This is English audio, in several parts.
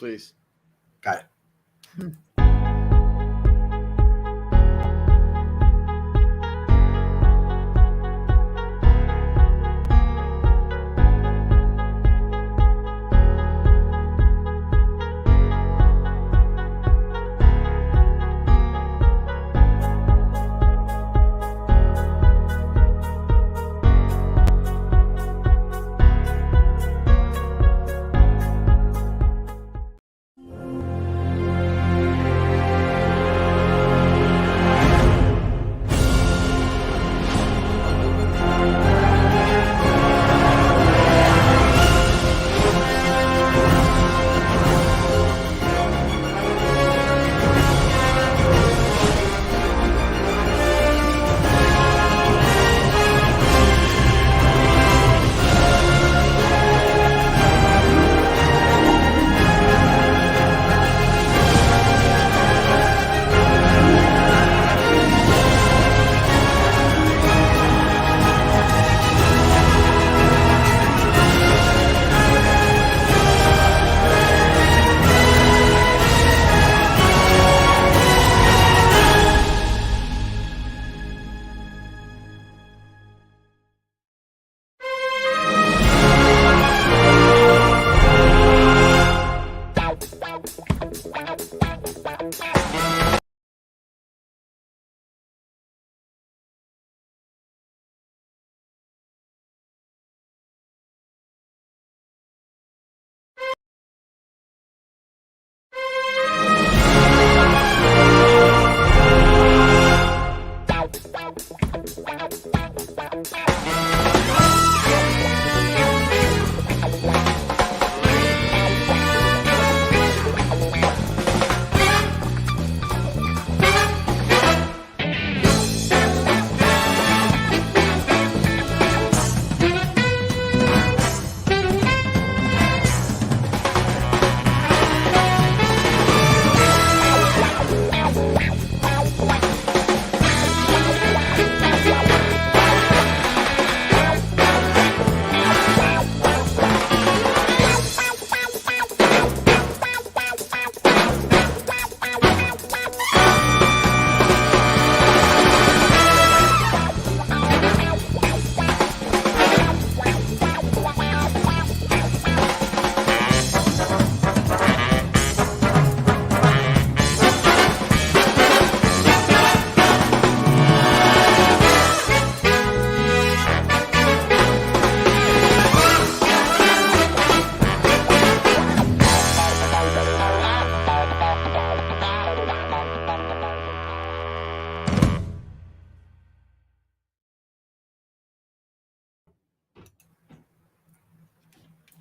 Please. Got it.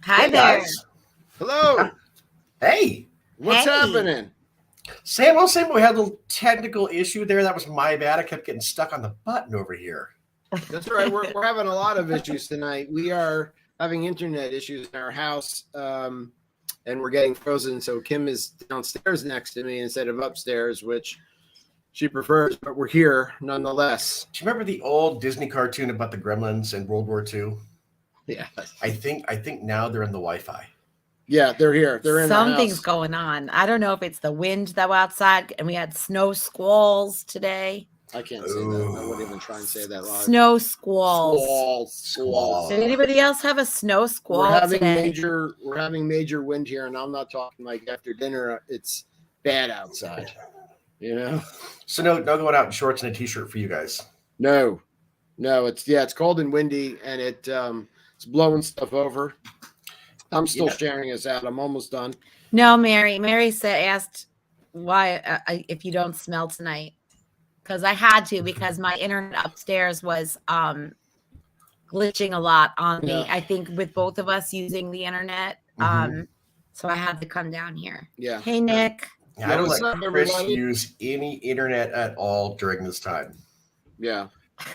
Hi there. Guys. Hello. Hey. What's happening? Same old same. We had a little technical issue there. That was my bad. I kept getting stuck on the button over here. That's right. We're having a lot of issues tonight. We are having internet issues in our house, and we're getting frozen. So Kim is downstairs next to me instead of upstairs, which she prefers, but we're here nonetheless. Do you remember the old Disney cartoon about the Gremlins in World War II? Yeah. I think now they're in the Wi-Fi. Yeah, they're here. They're in Something's our house. going on. I don't know if it's the wind that was outside, and we had snow squalls today. I can't say that. I wouldn't even try and say that live. Snow squalls. Squalls. Did anybody else have a snow squall today? We're having major wind here, and I'm not talking like after dinner. It's bad outside. You know? So no going out in shorts and a t-shirt for you guys. No. It's cold and windy, and it's blowing stuff over. I'm still sharing us out. I'm almost done. No, Mary. Mary asked why if you don't smell tonight, because I had to because my internet upstairs was glitching a lot on me. I think with both of us using the internet, so I had to come down here. Yeah. Hey, Nick. Yeah, I don't let Chris use any internet at all during this time. Yeah.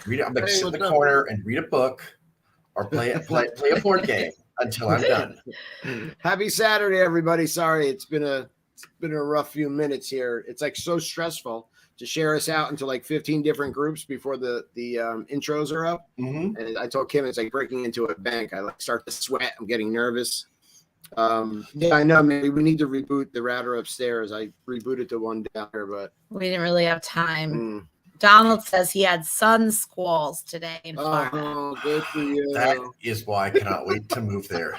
Read it. I'm like sit in the corner and read a book or play a board game until I'm done. Happy Saturday, everybody. Sorry, it's been a rough few minutes here. It's like so stressful to share us out into like 15 different groups before the intros are up. And I told Kim it's like breaking into a bank. I like start to sweat. I'm getting nervous. Yeah, I know. Maybe we need to reboot the router upstairs. I rebooted the one down here, but We didn't really have time. Donald says he had sun squalls today in Florida. Oh, good for you. That is why I cannot wait to move there.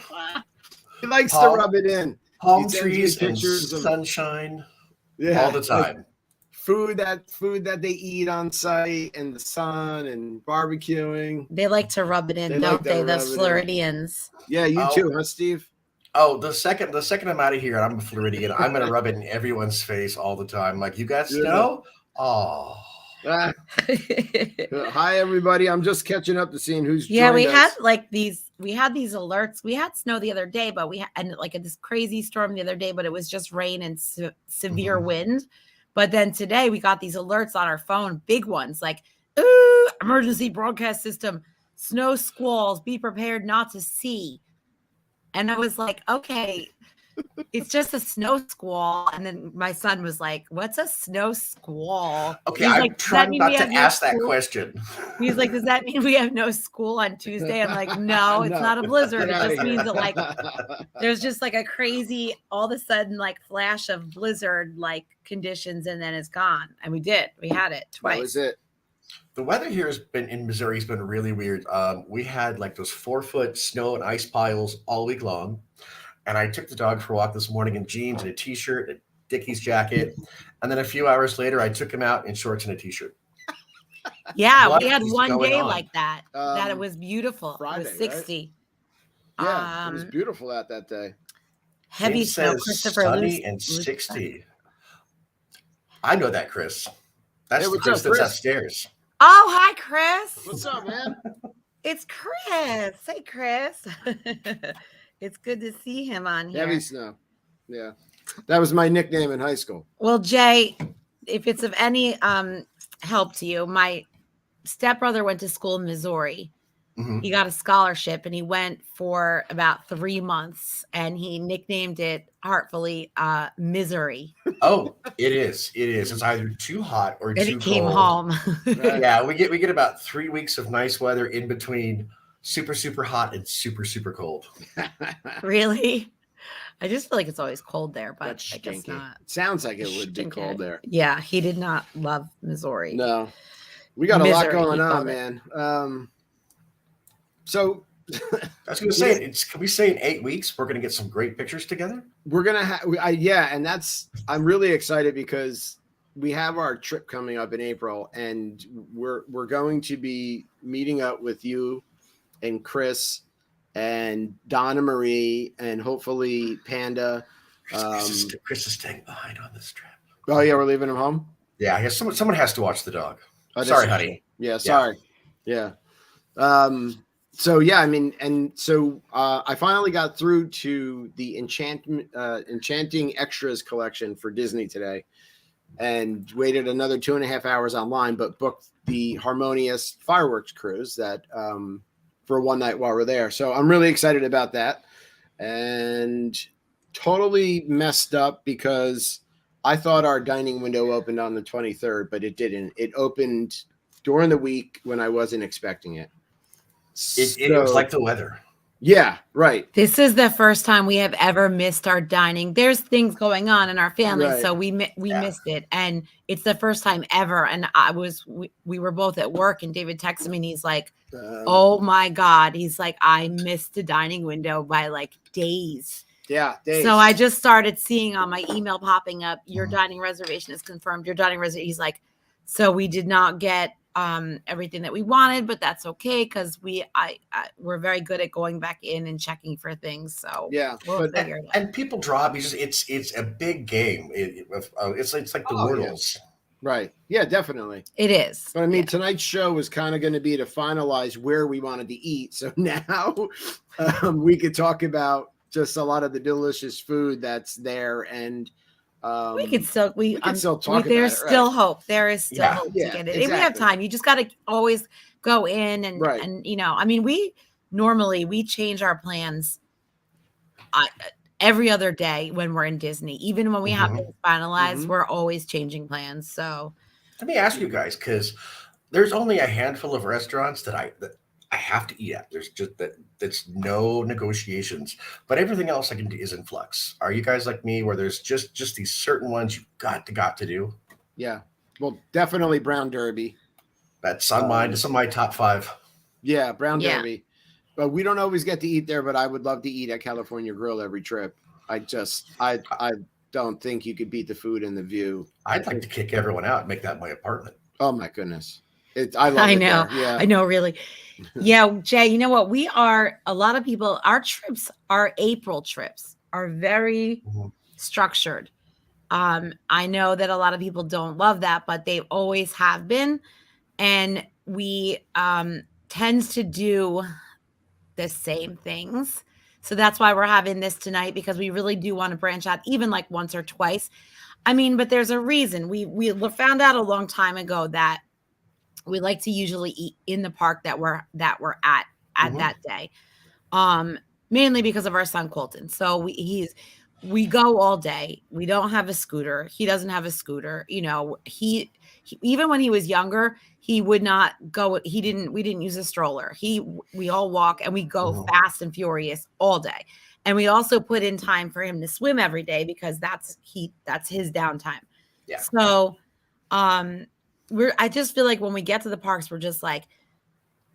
He likes to rub it in. Palm He sends me trees and pictures of sunshine yeah, all the like time. food that they eat on site and the sun and barbecuing. They like to rub it in, They don't like to they? rub Those it in. Floridians. Yeah, you Oh. too, huh, Steve? Oh, the second I'm out of here and I'm a Floridian, I'm gonna rub it in everyone's face all the time. Like, you got snow? Oh. Ah, hi everybody. I'm just catching up to seeing who's Yeah, we joined had us. like these alerts. We had snow the other day, but we had and like this crazy storm the other day, but it was just rain and severe wind. But then today we got these alerts on our phone, big ones like, ooh, emergency broadcast system, snow squalls, be prepared not to see. And I was like, okay, it's just a snow squall. And then my son was like, what's a snow squall? Okay, He's I'm like, trying not to ask that school? question. He's like, does that mean we have no school on Tuesday? I'm like, no, it's not a blizzard. It just means that like there's just like a crazy, all of a sudden, like flash of blizzard like conditions, and then it's gone. And we had it twice. That was it. The weather here in Missouri has been really weird. We had like those 4-foot snow and ice piles all week long. And I took the dog for a walk this morning in jeans and a t-shirt, a Dickies jacket. And then a few hours later, I took him out in shorts and a t-shirt. Yeah, What we had is one going day on? like that. That it was beautiful. Friday, it was 60. Yeah, it was beautiful out that day. Heavy It snow, says Christopher. sunny and 60. I know that, Chris. That's Hey, the what's Chris up, that's Chris? upstairs. Oh, hi, Chris. What's up, man? It's Chris. Hey, Chris. It's good to see him on here. Heavy snow. Yeah. That was my nickname in high school. Well, Jay, if it's of any help to you, my stepbrother went to school in Missouri. Mhm. He got a scholarship and he went for about 3 months and he nicknamed it artfully Misery. Oh, it is. It is. It's either too hot or And too he came cold. home. Yeah, we get about 3 weeks of nice weather in between super, super hot and super, super cold. Really? I just feel like it's always cold there, but That's I guess stinky. not. It sounds like it would be Stinky. cold there. Yeah, he did not love Missouri. No. We got a lot Misery, going he on, called it. man. So I was going to say, can we say in 8 weeks we're going to get some great pictures together? we're gonna have and I'm really excited because we have our trip coming up in April and we're going to be meeting up with you and Chris and Donna Marie and hopefully Panda. Chris is staying behind on this trip. Oh yeah, we're leaving him home. Yeah, I guess someone has to watch the dog. Oh, Sorry, that's- honey. Yeah, sorry. Yeah. So yeah, I mean, and so I finally got through to the Enchanting Extras collection for Disney today, and waited another 2.5 hours online, but booked the Harmonious fireworks cruise that for one night while we're there. So I'm really excited about that, and totally messed up because I thought our dining window opened on the 23rd, but it didn't. It opened during the week when I wasn't expecting it. It was like the weather. Yeah, right. This is the first time we have ever missed our dining. There's things going on in our family, Right. so we missed it, and it's the first time ever. And we were both at work, and David texted me, and he's like, "Oh my god!" He's like, "I missed the dining window by like days." Yeah. Days. So I just started seeing on my email popping up, "Your dining reservation is confirmed." Your dining reservation. He's like, "So we did not get everything that we wanted, but that's okay because we're very good at going back in and checking for things." So yeah, we'll figure it out. And people drop. It's a big game. It's like the Wordles. Yeah. Right. Yeah, definitely. It is. But I mean, tonight's show was kind of going to be to finalize where we wanted to eat. So now we could talk about just a lot of the delicious food that's there, and we could still talk there's about it, still right? hope. There is still hope to Yeah, get it. If we have exactly. time, you just got to always go in and Right. and I mean, we normally change our plans every other day when we're in Disney. Even when we have things finalized, we're always changing plans. So Let me ask you guys, because there's only a handful of restaurants that I have to eat at. There's just that. That's no negotiations. But everything else I can do is in flux. Are you guys like me, where there's just these certain ones you got to do? Yeah. Well, definitely brown derby. That's on mine. It's on my top 5. Yeah, brown Yeah. derby. But we don't always get to eat there. But I would love to eat at California Grill every trip. I don't think you could beat the food and the view. I'd like to kick everyone out and make that my apartment. Oh my goodness. I love I it know. there. Yeah. I know, really. Yeah, Jay, you know what? A lot of people, our trips, our April trips are very Mhm. structured. I know that a lot of people don't love that, but they always have been. And we tends to do the same things. So that's why we're having this tonight, because we really do want to branch out, even like once or twice. I mean, but there's a reason. We found out a long time ago that we like to usually eat in the park that we're at Mhm. that day. Mainly because of our son Colton. So we go all day. We don't have a scooter. He doesn't have a scooter. You know, he even when he was younger, he would not go. We didn't use a stroller. We all walk and we go Mhm. fast and furious all day. And we also put in time for him to swim every day, because that's his downtime. Yeah. So, I just feel like when we get to the parks, we're just like,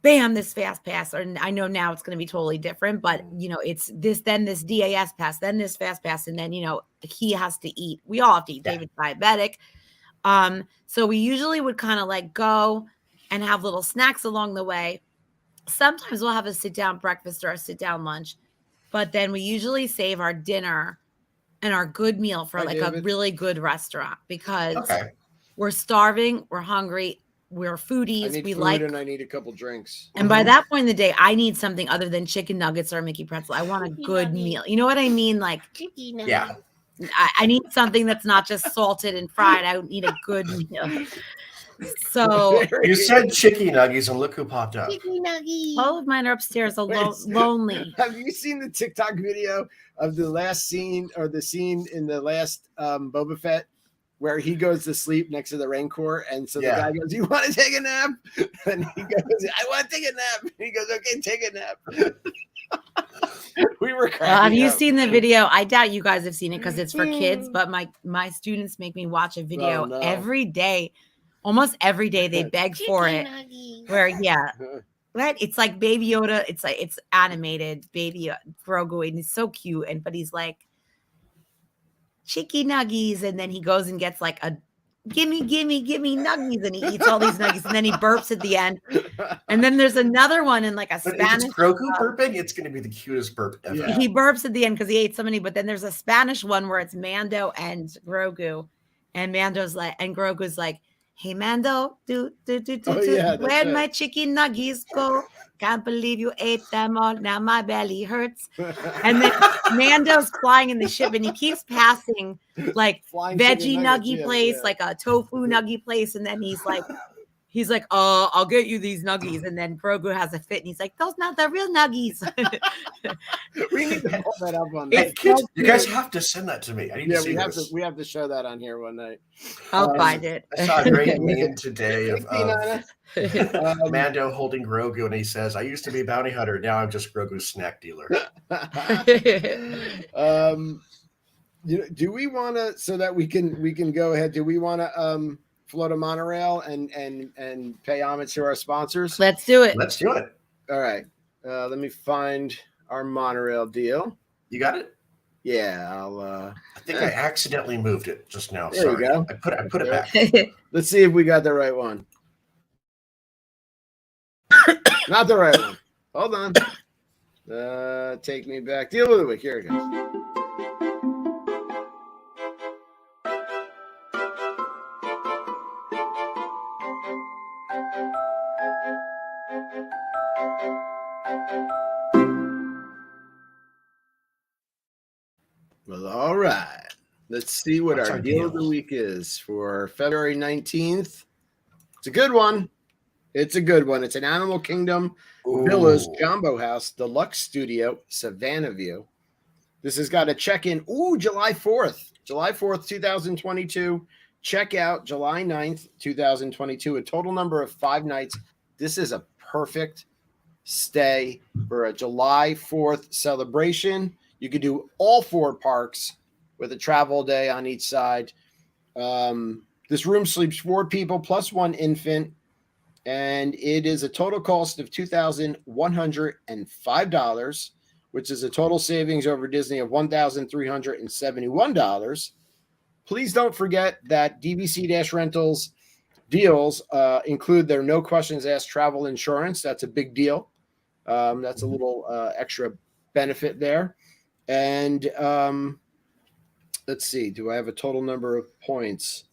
bam, this fast pass. Or I know now it's going to be totally different, but you know, it's this, then this DAS pass, then this fast pass. And then, you know, he has to eat. We all have to eat. Yeah. David's diabetic. So we usually would kind of like go and have little snacks along the way. Sometimes we'll have a sit down breakfast or a sit down lunch, but then we usually save our dinner and our good meal for Hi, like David. a really good restaurant, because Okay. we're starving, we're hungry, we're I foodies, need we food like, and I need a couple drinks. and by that point in the day, I need something other than chicken nuggets or a Mickey pretzel. I want a good meal. You know what I mean? Like, Yeah. I need something that's not just salted and fried. I need a good meal. So You said chicky nuggies, and look who popped up. all of mine are upstairs alone, lonely. Have you seen the TikTok video of the last scene, or the scene in the last Boba Fett, where he goes to sleep next to the Rancor, and so Yeah. the guy goes, "You want to take a nap?" And he goes, "I want to take a nap." And he goes, "Okay, take a nap." We were cracking Have you up. seen the video? I doubt you guys have seen it because it's for kids, but my students make me watch a video Oh, no. every day. Almost every day they beg for it. Where right? It's like Baby Yoda. It's animated Baby Grogu, and he's so cute. But he's like, chicky nuggies, and then he goes and gets like a gimme nuggies, and he eats all these nuggies, and then he burps at the end. And then there's another one in like a But Spanish. if it's Grogu burping, it's going to be the cutest burp ever. Yeah. He burps at the end because he ate so many. But then there's a Spanish one where it's Mando and Grogu, and Mando's like, and Grogu's like, "Hey Mando, Oh, yeah, that's where'd it. my chicken nuggies go? Can't believe you ate them all. Now my belly hurts." And then Mando's flying in the ship, and he keeps passing like Flying veggie chicken nuggets, nugget yeah, place, yeah. like a tofu nugget place, and then he's like, I'll get you these nuggies. And then Grogu has a fit, and he's like, "Those not the real nuggies." We need to pull that up on. Hey, It's kids, so you guys cute. have to send that to me. I need Yeah, to see we have this. to. We have to show that on here one night. I'll find it. I saw a great meme today of Thanks, Nana. Mando holding Grogu, and he says, "I used to be a bounty hunter. Now I'm just Grogu's snack dealer." You know, do we want to, so that we can go ahead? Do we want to float a monorail and pay homage to our sponsors? Let's do it. Let's do it. All right. Let me find our monorail deal. You got it? Yeah, I'll. I think I accidentally moved it just now. There you Sorry. go. I put it back. Let's see if we got the right one. Not the right one. Hold on. Take me back. Deal with the week. Here it goes. Well, all right. Let's see what What's our our deal of the deal? week is for February 19th. It's a good one. It's a good one. It's an Animal Kingdom Villas Ooh. Jumbo House Deluxe Studio Savannah View. This has got a check-in. July 4th. July 4th, 2022. Check out July 9th, 2022. A total number of 5 nights. This is a perfect stay for a July 4th celebration. You could do all 4 parks with a travel day on each side. This room sleeps 4 people plus 1 infant, and it is a total cost of $2,105, which is a total savings over Disney of $1,371. Please don't forget that DVC-Rentals deals include their no questions asked travel insurance. That's a big deal. That's a little extra benefit there. And let's see, do I have a total number of points?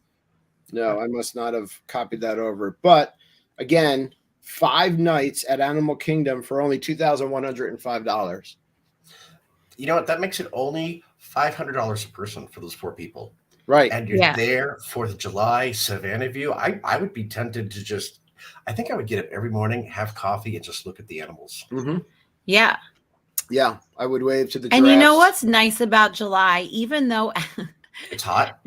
No, I must not have copied that over. But again, 5 nights at Animal Kingdom for only $2,105. You know what? That makes it only $500 a person for those 4 people. Right. And you're there for the July Savannah view. I would be tempted to just, I think I would get up every morning, have coffee, and just look at the animals. Mm-hmm. Yeah. Yeah, I would wave to the And giraffes. you know what's nice about July, even though It's hot.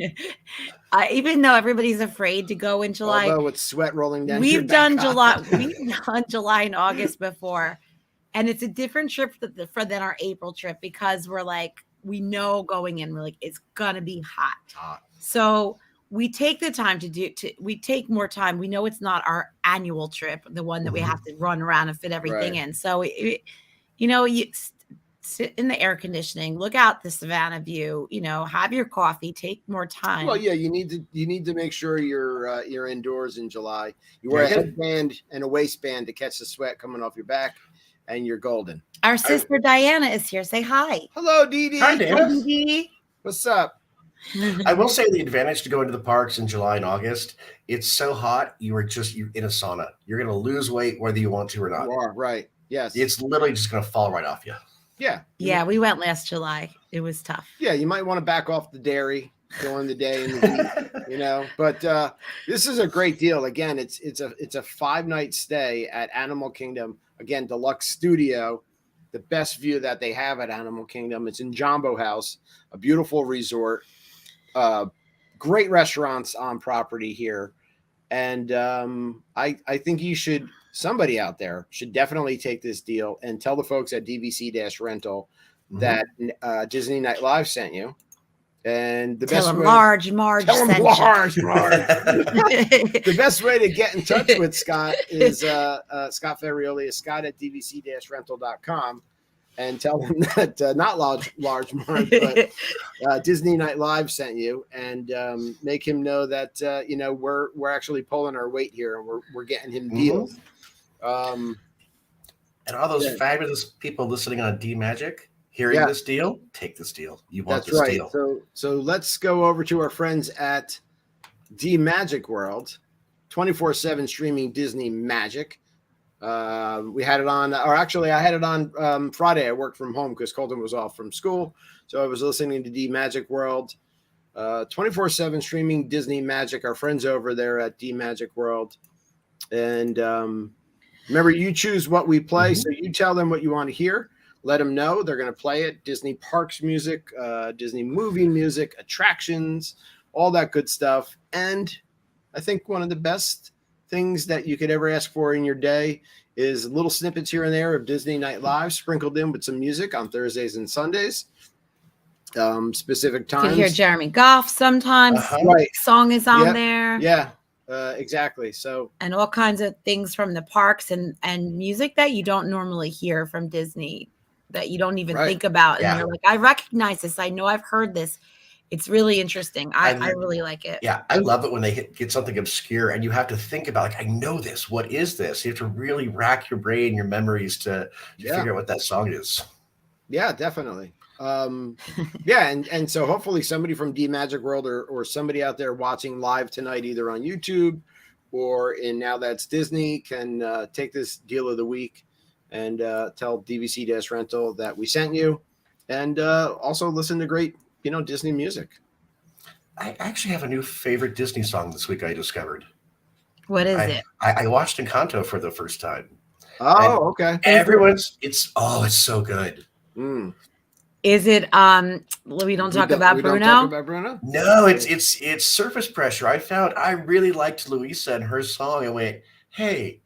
even though everybody's afraid to go in July, although with sweat rolling down, we've done July and August before, and it's a different trip than our April trip, because we're like, we know going in, we're like, it's gonna be hot. It's hot. So we take the time we take more time. We know it's not our annual trip, the one that we have to run around and fit everything in. So you sit in the air conditioning, look out the Savannah view, have your coffee, take more time. Well, yeah, you need to make sure you're indoors in July. You wear a headband and a waistband to catch the sweat coming off your back, and you're golden. Our sister Diana is here. Say hi. Hello, Dee Dee. Hi, Diana. Hi, Dee. What's up? I will say the advantage to go into the parks in July and August, it's so hot, you're in a sauna. You're going to lose weight whether you want to or not. You are, right. Yes. It's literally just going to fall right off you. Yeah. Yeah, we went last July. It was tough. Yeah, you might want to back off the dairy during the day in the heat, But this is a great deal. Again, it's a 5-night stay at Animal Kingdom. Again, deluxe studio, the best view that they have at Animal Kingdom. It's in Jumbo House, a beautiful resort, great restaurants on property here, and I think somebody out there should definitely take this deal and tell the folks at DVC-Rental that Disney Night Live sent you. And the best way, Marge tell them Marge. The best way to get in touch with Scott is Scott Ferrioli is Scott at dvc-rental.com, and tell him that not large Marge, but Disney Night Live sent you, and make him know that we're actually pulling our weight here, and we're getting him deals. And all those fabulous people listening on D Magic, hearing this deal, take this deal. You want this deal. So let's go over to our friends at D Magic World, 24/7 streaming Disney Magic. We had it on, or actually I had it on Friday. I worked from home because Colton was off from school. So I was listening to D Magic World, 24/7 streaming Disney Magic, our friends over there at D Magic World. And remember, you choose what we play. So you tell them what you want to hear. Let them know. They're going to play it. Disney parks music, Disney movie music, attractions, all that good stuff. And I think one of the best things that you could ever ask for in your day is little snippets here and there of Disney Night Live sprinkled in with some music on Thursdays and Sundays. Specific times. You can hear Jeremy Goff sometimes. Right. Song is on there. Yeah, exactly. So, and all kinds of things from the parks and music that you don't normally hear from Disney, that you don't even think about. And you're like, I recognize this. I know I've heard this. It's really interesting. I really like it. Yeah, I love it when they get something obscure and you have to think about, like, I know this. What is this? You have to really rack your brain, your memories to figure out what that song is. Yeah, definitely. And so hopefully somebody from D Magic World or somebody out there watching live tonight, either on YouTube or in Now That's Disney, can take this deal of the week and tell DVC-Rental that we sent you, and also listen to great Disney music. I actually have a new favorite Disney song this week I discovered. What is it? I watched Encanto for the first time. Oh, okay. It's so good. Is it we don't talk about Bruno? No, it's Surface Pressure. I found I really liked Louisa and her song and went, hey,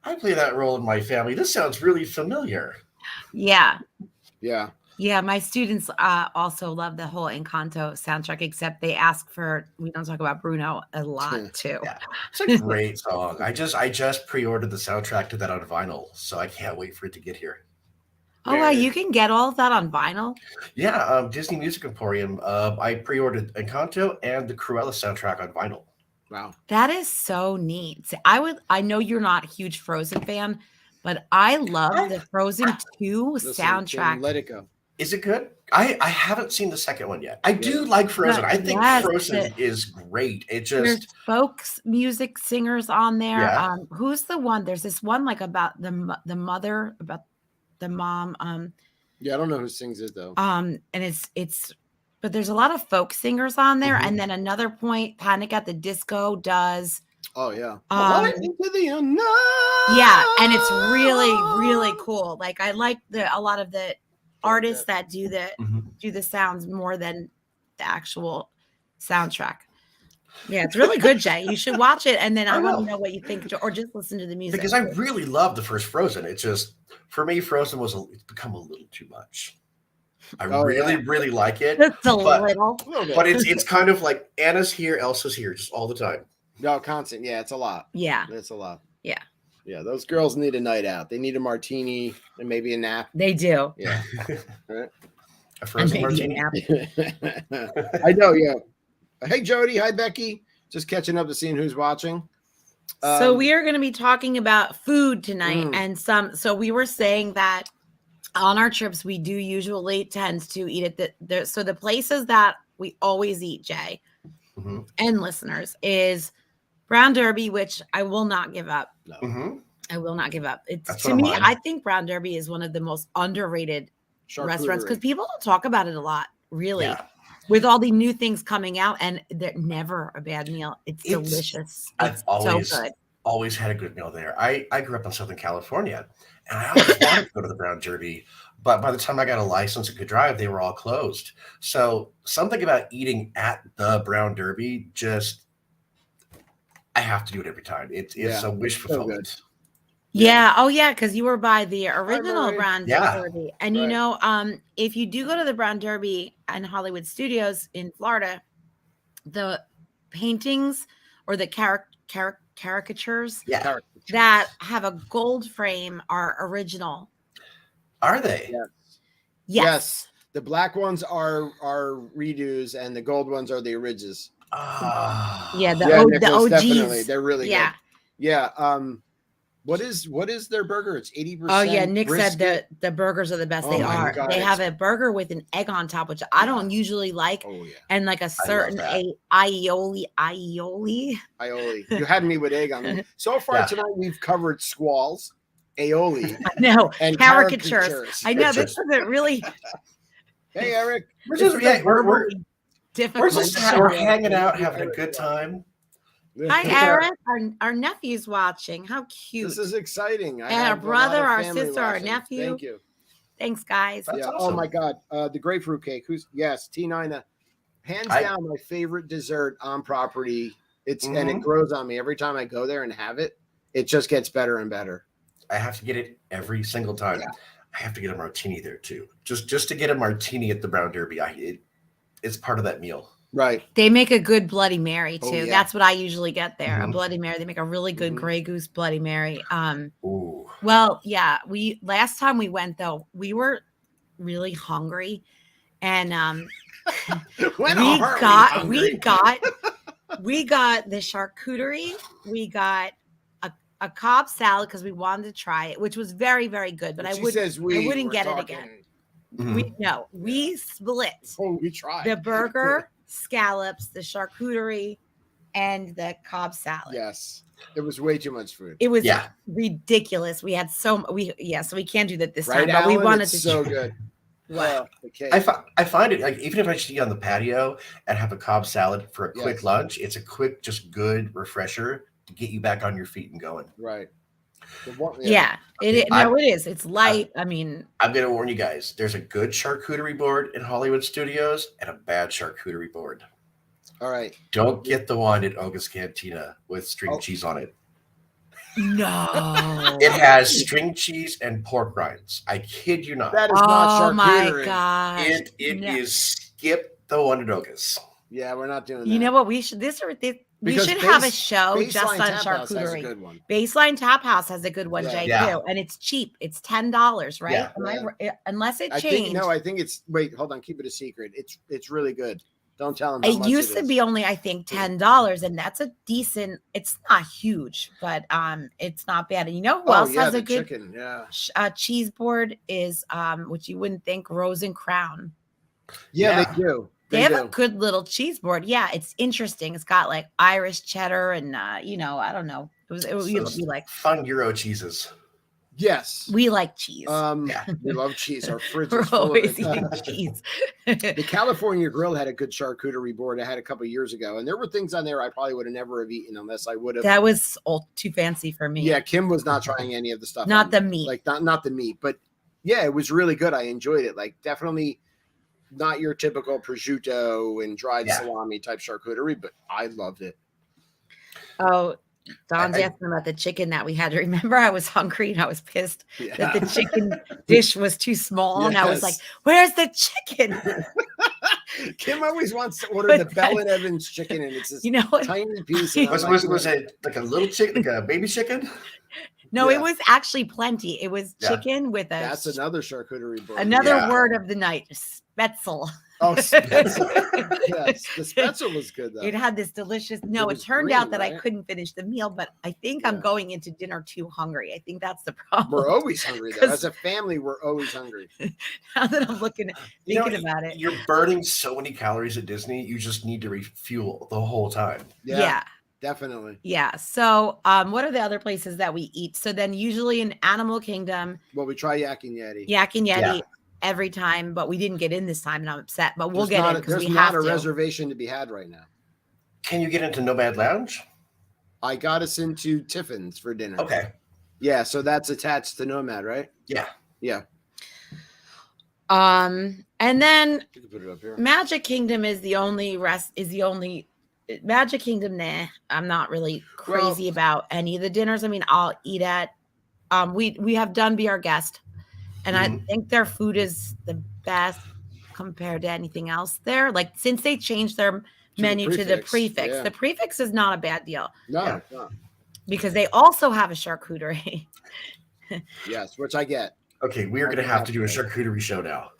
I play that role in my family. This sounds really familiar. Yeah. Yeah. Yeah, my students also love the whole Encanto soundtrack, except they ask for, we don't talk about Bruno a lot too. Yeah, it's a great song. I just pre-ordered the soundtrack to that on vinyl, so I can't wait for it to get here. Oh, wow, you can get all of that on vinyl? Yeah, Disney Music Emporium. I pre-ordered Encanto and the Cruella soundtrack on vinyl. Wow. That is so neat. See, I know you're not a huge Frozen fan, but I love the Frozen 2 Listen, soundtrack. Kim, let it go. Is it good? I haven't seen the second one yet. I do like Frozen. I think Frozen is great. It just there's folk music singers on there. Yeah. Who's the one? There's this one like about the mother, about the mom. Yeah, I don't know who sings it though. And it's but there's a lot of folk singers on there. And then another point, Panic at the Disco does. Oh yeah. Into the unknown. Yeah, and it's really, really cool. Like I like a lot of the artists that do the sounds more than the actual soundtrack. Yeah, it's really good, Jay. You should watch it, and then I want to know what you think, or just listen to the music. Because I really love the first Frozen. It's just for me, Frozen it's become a little too much. I really like it. Just a little. But it's kind of like Anna's here, Elsa's here, just all the time. No, constant. Yeah, it's a lot. Yeah, it's a lot. Yeah. Yeah, those girls need a night out. They need a martini and maybe a nap. They do. Yeah. Right. A Frozen martini. I know, yeah. Hey, Jody. Hi, Becky. Just catching up to seeing who's watching. So we are going to be talking about food tonight. And so we were saying that on our trips, we do usually tend to eat at so the places that we always eat, Jay, and listeners, is Brown Derby, which I will not give up. No. I will not give up. That's to me, I think Brown Derby is one of the most underrated restaurants because people don't talk about it a lot, really. Yeah. With all the new things coming out, and they're never a bad meal. It's delicious. It's so good. Always had a good meal there. I grew up in Southern California, and I always wanted to go to the Brown Derby, but by the time I got a license and could drive, they were all closed. So something about eating at the Brown Derby I have to do it every time. It's a wish fulfillment. So yeah. Oh, yeah. Because you were by the original Brown Derby. And, you know, if you do go to the Brown Derby and Hollywood Studios in Florida, the paintings or the caricatures that have a gold frame are original. Are they? Yes. The black ones are redos and the gold ones are the originals. Yeah, the OGs. Definitely. They're really good. Yeah. What is their burger? It's 80%. Oh yeah, Nick brisket. said the burgers are the best. They are. God, they have a burger with an egg on top, which I don't usually like. Oh yeah. And like a certain aioli. You had me with egg on it. So far tonight we've covered squalls, aioli, and caricatures. I know this isn't really. Hey Eric, we're hanging out, having a good time. Hi, Eric. Our nephew's watching. How cute. This is exciting. And our brother, our sister, our nephew. Thank you. Thanks, guys. That's awesome. Oh, my God. The grapefruit cake. T9. Hands down, my favorite dessert on property. And it grows on me. Every time I go there and have it, it just gets better and better. I have to get it every single time. Yeah. I have to get a martini there, too. Just to get a martini at the Brown Derby, it's part of that meal. Right. They make a good Bloody Mary too. Oh, yeah. That's what I usually get there. A Bloody Mary. They make a really good Grey Goose Bloody Mary. Ooh. Well, yeah. Last time we went though, we were really hungry, and we got the charcuterie. We got a Cobb salad because we wanted to try it, which was very, very good. But I wouldn't get it again. We split. Oh, we tried the burger, scallops, the charcuterie, and the Cobb salad. Yes, it was way too much food. It was ridiculous. We had so we can't do that this time. But Alan, we wanted to. So good. Wow. I find it like even if I just eat on the patio and have a Cobb salad for a quick lunch, it's a quick, just good refresher to get you back on your feet and going. Right. It is. It's light. I'm going to warn you guys. There's a good charcuterie board in Hollywood Studios and a bad charcuterie board. All right. Don't get the one at Oga's Cantina with string cheese on it. No. It has string cheese and pork rinds. I kid you not. That is not Oh my charcuterie. gosh. It No. is skip the Wonderdogas. Yeah, we're not doing that. You know what? We should we Because should have a Base- show just Baseline on Tap House has a charcuterie. good one. Baseline Tap House has a good one, Yeah. Jay, Yeah. too. And it's cheap. It's $10, right? Yeah. Am I unless it I changed. think I think it's wait, hold on, keep it a secret. It's really good. Don't tell them how It much used it to is. be only, I think, $10, and that's a decent. It's not huge, but it's not bad. And you know who else has the a good chicken, yeah. cheese board is which you wouldn't think, Rose and Crown. Yeah, Yeah. they do. They have a good little cheese board. Yeah, it's interesting. It's got like Irish cheddar and I don't know. We like Fun Euro cheeses. Yes. we like cheese. Yeah. We love cheese. Our fridge We're is full of always it. eating cheese. The California Grill had a good charcuterie board I had a couple years ago, and there were things on there I probably would have never have eaten unless I would have. That was too fancy for me. Yeah, Kim was not trying any of the stuff. Not on the there. meat. Like not the meat, but yeah, it was really good. I enjoyed it. Like definitely not your typical prosciutto and dried Yeah. salami type charcuterie, but I loved it. Oh, Don's I- asking about the chicken that we had. Remember, I was hungry and I was pissed Yeah. that the chicken dish was too small, and I was like, Yes. "Where's the chicken?" Kim always wants to order But the Bell and Evans chicken, and it's this You know what? tiny piece. And I'm Was like, it like a little chicken, like a baby chicken? No, Yeah. it was actually plenty. It was Yeah. chicken with a That's another charcuterie board. another Yeah. word of the night, spetzel. Oh, Spetzel. Yes, the Spetzel was good though. It had this delicious. No, it was turned green, out that I right? couldn't finish the meal, but I think I'm Yeah. going into dinner too hungry. I think that's the problem. We're always hungry though. 'Cause- As a family, we're always hungry. Now that I'm thinking about it. You're burning so many calories at Disney. You just need to refuel the whole time. Yeah. Definitely. Yeah. So, what are the other places that we eat? So then, usually in Animal Kingdom, Well, we try Yak and Yeti. Yak and Yeti Yeah. every time, but we didn't get in this time, and I'm upset. But we'll There's get not in a- because There's we not have a to. reservation to be had right now. Can you get into Nomad Lounge? I got us into Tiffin's for dinner. Okay. Yeah, so that's attached to Nomad, right? Yeah. Yeah. And then You can put it up here. Magic Kingdom is the only Magic Kingdom. Nah, I'm not really crazy about any of the dinners. I mean, I'll eat at. We have done Be Our Guest, and I Mhm. think their food is the best compared to anything else there. Like since they changed their menu to the prefix, yeah. the prefix is not a bad deal No, Yeah. no. because they also have a charcuterie. Yes, which I get. Okay, we are going to have to do a charcuterie show now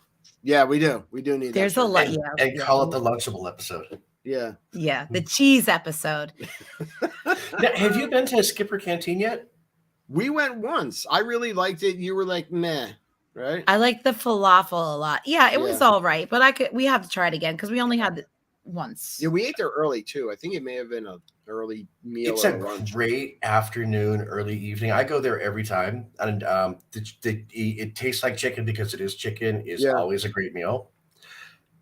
Yeah, we do. We do need There's that. a lot. and, Yeah, and call it the Lunchable episode. Yeah. yeah, the cheese episode. Now, have you been to Skipper Canteen yet? We went once. I really liked it. You were like, meh, right? I like the falafel a lot. Yeah, it was Yeah. all right, but we have to try it again because we only had it once. Yeah, we ate there early too. I think it may have been an early meal It's or a lunch. great afternoon, early evening. I go there every time, and it tastes like chicken because it is chicken. Is Yeah. always a great meal.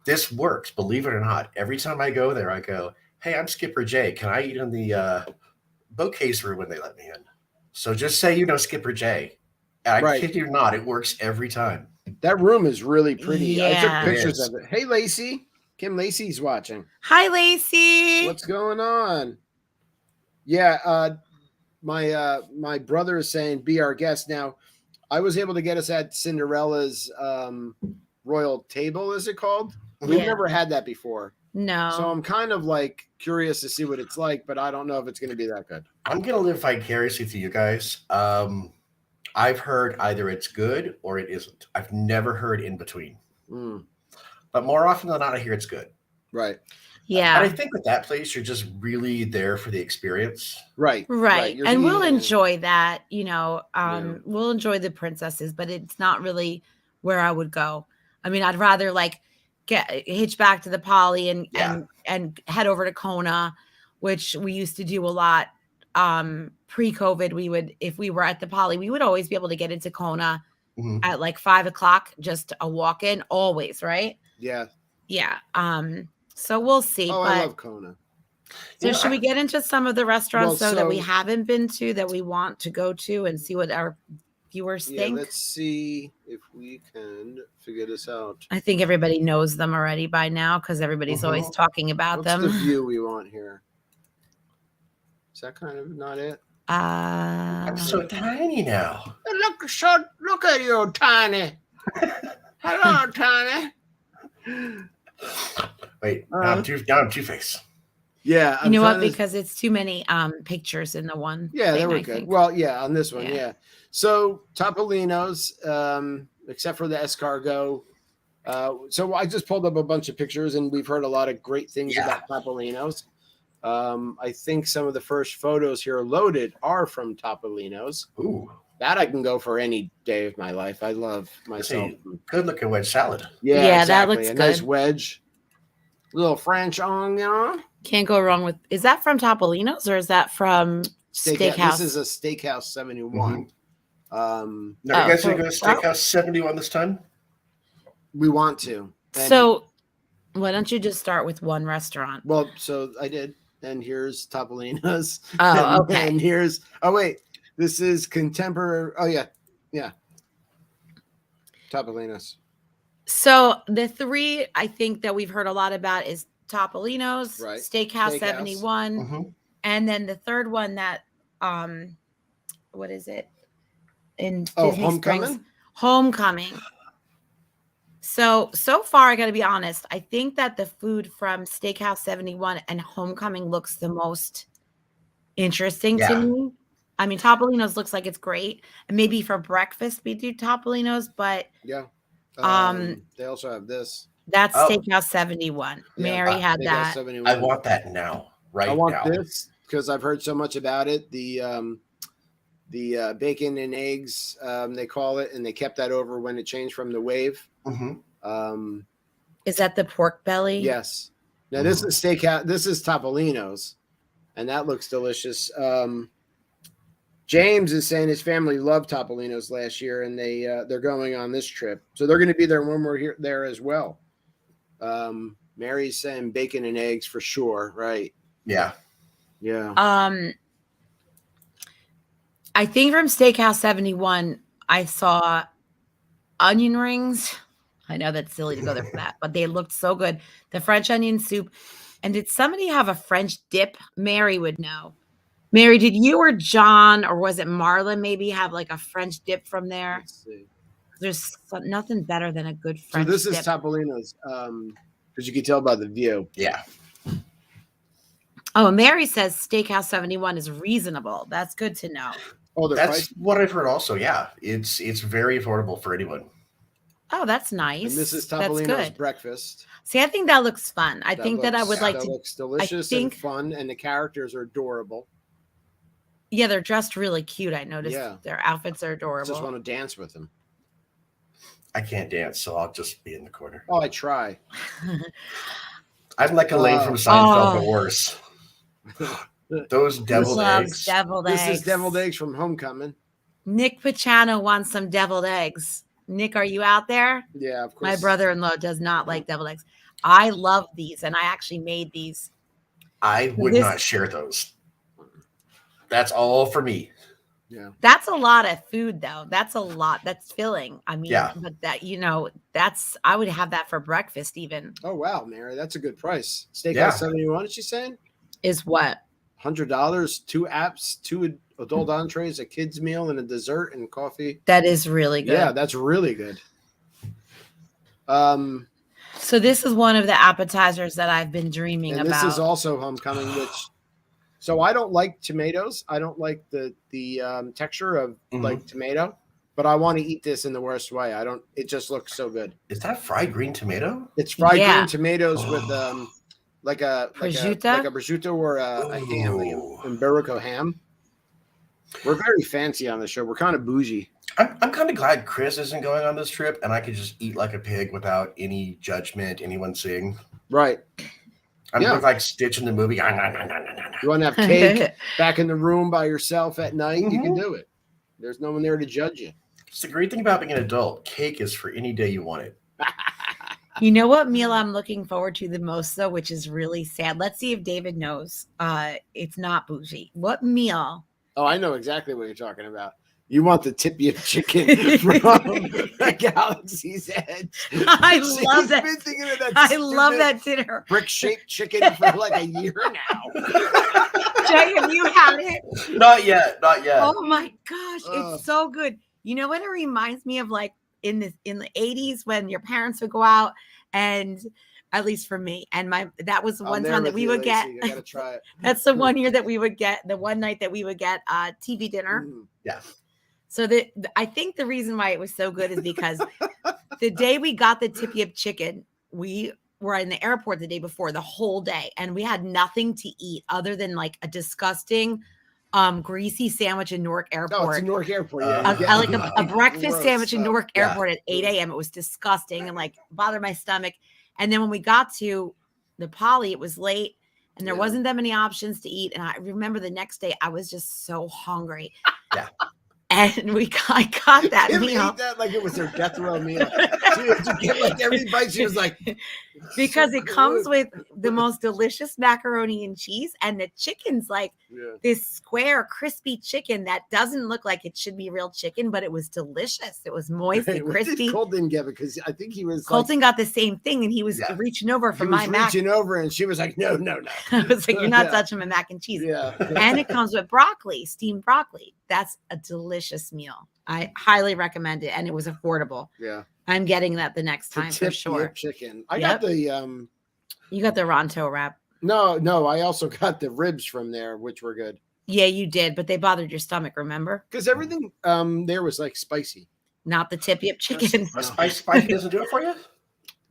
This works, believe it or not. Every time I go there, I go, "Hey, I'm Skipper Jay. Can I eat in the bookcase room when they let me in?" So just say you know Skipper Jay. And I Right. kid you not, it works every time. That room is really pretty. I Yeah. took pictures It is. of it. Hey, Lacey. Kim Lacey's watching. Hi, Lacey. What's going on? Yeah, my brother is saying be our guest. Now, I was able to get us at Cinderella's royal table, is it called? We've Yeah. never had that before. No. So I'm kind of like curious to see what it's like, but I don't know if it's going to be that good. I'm gonna live vicariously through you guys. I've heard either it's good or it isn't. I've never heard in between. Mm, But more often than not, I hear it's good. right. yeah. And I think with that place, you're just really there for the experience. Right. Right. You're And we'll eating it. enjoy that, Yeah. we'll enjoy the princesses, but it's not really where I would go. I mean, I'd rather like hitch back to the Poly and Yeah. and head over to Kona, which we used to do a lot. Pre-COVID, we would, if we were at the Poly, we would always be able to get into Kona Mhm. at like 5:00, just a walk-in, always, right? Yeah. Yeah. So we'll see. Oh, but I love Kona. so You know, should we get into some of the restaurants Well, though that we so- haven't been to that we want to go to and see what our viewers Yeah, think? let's see if we can figure this out. I think everybody knows them already by now because everybody's always Mhm. talking about What's the them. view we want here? Is that kind of not it? I'm so tiny now. Look at you, Tiny. Hello, Tiny. Wait, now I'm Two-Face. Yeah. You know what? Because it's too many pictures in the one. Yeah, they were I good. think. Well, yeah, on this one, Yeah. yeah. So Topolino's, except for the escargot. So I just pulled up a bunch of pictures, and we've heard a lot of great things about Topolino's. I think some of the first photos here loaded are from Topolino's. Ooh. That I can go for any day of my life. I love myself. Good looking wedge salad. Yeah, exactly. That looks a good. Nice wedge. Little French onion. Can't go wrong with. Is that from Topolino's or is that from Steakhouse? This is a Steakhouse 71. No, you guys going to go to Steakhouse 71 this time? We want to. And so why don't you just start with one restaurant? Well, so I did. And here's Topolino's. Oh, okay. And here's, this is contemporary. Oh, yeah. Yeah. Topolino's. So the three I think that we've heard a lot about is Topolino's, Right. Steakhouse 71, and then the third one that what is it? In Disney Springs. Homecoming. So far, I got to be honest. I think that the food from Steakhouse 71 and Homecoming looks the most interesting to me. I mean, Topolino's looks like it's great, and maybe for breakfast we do Topolino's, but yeah. They also have this. That's Steakhouse 71. Yeah, Mary had that. 71. I want that now. Right now. I want this because I've heard so much about it. The bacon and eggs, they call it, and they kept that over when it changed from the wave. Is that the pork belly? Yes. Now this is Steakhouse. This is Topolino's, and that looks delicious. James is saying his family loved Topolino's last year, and they're going on this trip, so they're going to be there when we're there as well. Mary's saying bacon and eggs for sure, right? Yeah. I think from Steakhouse 71, I saw onion rings. I know that's silly to go there for that, but they looked so good. The French onion soup. And did somebody have a French dip? Mary would know. Mary, did you or John, or was it Marlon maybe have like a French dip from there? Let's see. There's nothing better than a good French dip. So this dip. is Topolino's, because you can tell by the view. Yeah. Oh, Mary says Steakhouse 71 is reasonable. That's good to know. Oh, that's what I've heard also. Yeah, it's very affordable for anyone. Oh, that's nice. And this is Topolino's breakfast. See, I think that looks fun. I think that I would like to. That looks delicious and fun, and the characters are adorable. Yeah, they're dressed really cute. I noticed their outfits are adorable. I just want to dance with them. I can't dance, so I'll just be in the corner. Oh, I try. I'm like Elaine from Seinfeld, but worse. Those deviled eggs. This is deviled eggs from Homecoming. Nick Picciano wants some deviled eggs. Nick, are you out there? Yeah, of course. My brother-in-law does not like deviled eggs. I love these, and I actually made these. I would not share those. That's all for me. Yeah. That's a lot of food, though. That's a lot. That's filling. I mean, but that, I would have that for breakfast even. Oh, wow, Mary. That's a good price. Steakhouse 71, is she saying? Is what? $100, 2 apps, 2 adult entrees, a kid's meal, and a dessert and coffee. That is really good. Yeah, that's really good. So this is one of the appetizers that I've been dreaming about. This is also Homecoming, so I don't like tomatoes. I don't like the texture of like tomato, but I want to eat this in the worst way. It just looks so good. Is that fried green tomato? It's fried green tomatoes with like a prosciutto or a ham, like an Iberico ham. We're very fancy on the show. We're kind of bougie. I'm kind of glad Chris isn't going on this trip, and I could just eat like a pig without any judgment, anyone seeing. Right. I'm like Stitch in the movie. You want to have cake back in the room by yourself at night? You can do it. There's no one there to judge you. It's the great thing about being an adult. Cake is for any day you want it. You know what meal I'm looking forward to the most, though, which is really sad. Let's see if David knows. It's not bougie. What meal? Oh, I know exactly what you're talking about. You want the tibia chicken from the Galaxy's Edge. I love that. Been thinking of that. I love that dinner. Brick-shaped chicken for like a year now. Jay, have you had it? Not yet. Not yet. Oh my gosh, it's so good. You know what it reminds me of, like in the 80s when your parents would go out, and at least for me and that was the one time that we would get. I gotta try it. That's the one year that we would get, the one night that we would get TV dinner. Yeah. So I think the reason why it was so good is because the day we got the tip-yip chicken, we were in the airport the day before the whole day, and we had nothing to eat other than like a disgusting greasy sandwich in Newark Airport. Oh, it's in Newark Airport. Like a breakfast Gross sandwich in stuff. Newark Airport at 8 a.m. It was disgusting and like bothered my stomach. And then when we got to the Poly, it was late and there wasn't that many options to eat. And I remember the next day I was just so hungry. Yeah. And I got that Kim meal. ate that like it was her death row meal. She had to get like every bite. She was like, because so it comes good. with the most delicious macaroni and cheese, and the chicken's like this square crispy chicken that doesn't look like it should be real chicken, but it was delicious. It was moist and What crispy. did Colton get? Because I think he was Colton got the same thing, and he was reaching over for my mac. reaching over, and she was like, no. I was like, you're not touching my mac and cheese. Yeah. And it comes with broccoli, steamed broccoli. That's a delicious meal. I highly recommend it, and it was affordable. Yeah. I'm getting that the next time for sure. Chicken. I got the You got the Ronto wrap. No, I also got the ribs from there, which were good. Yeah, you did, but they bothered your stomach, remember? Because everything there was like spicy. Not the tip-yip chicken. Spicy doesn't do it for you?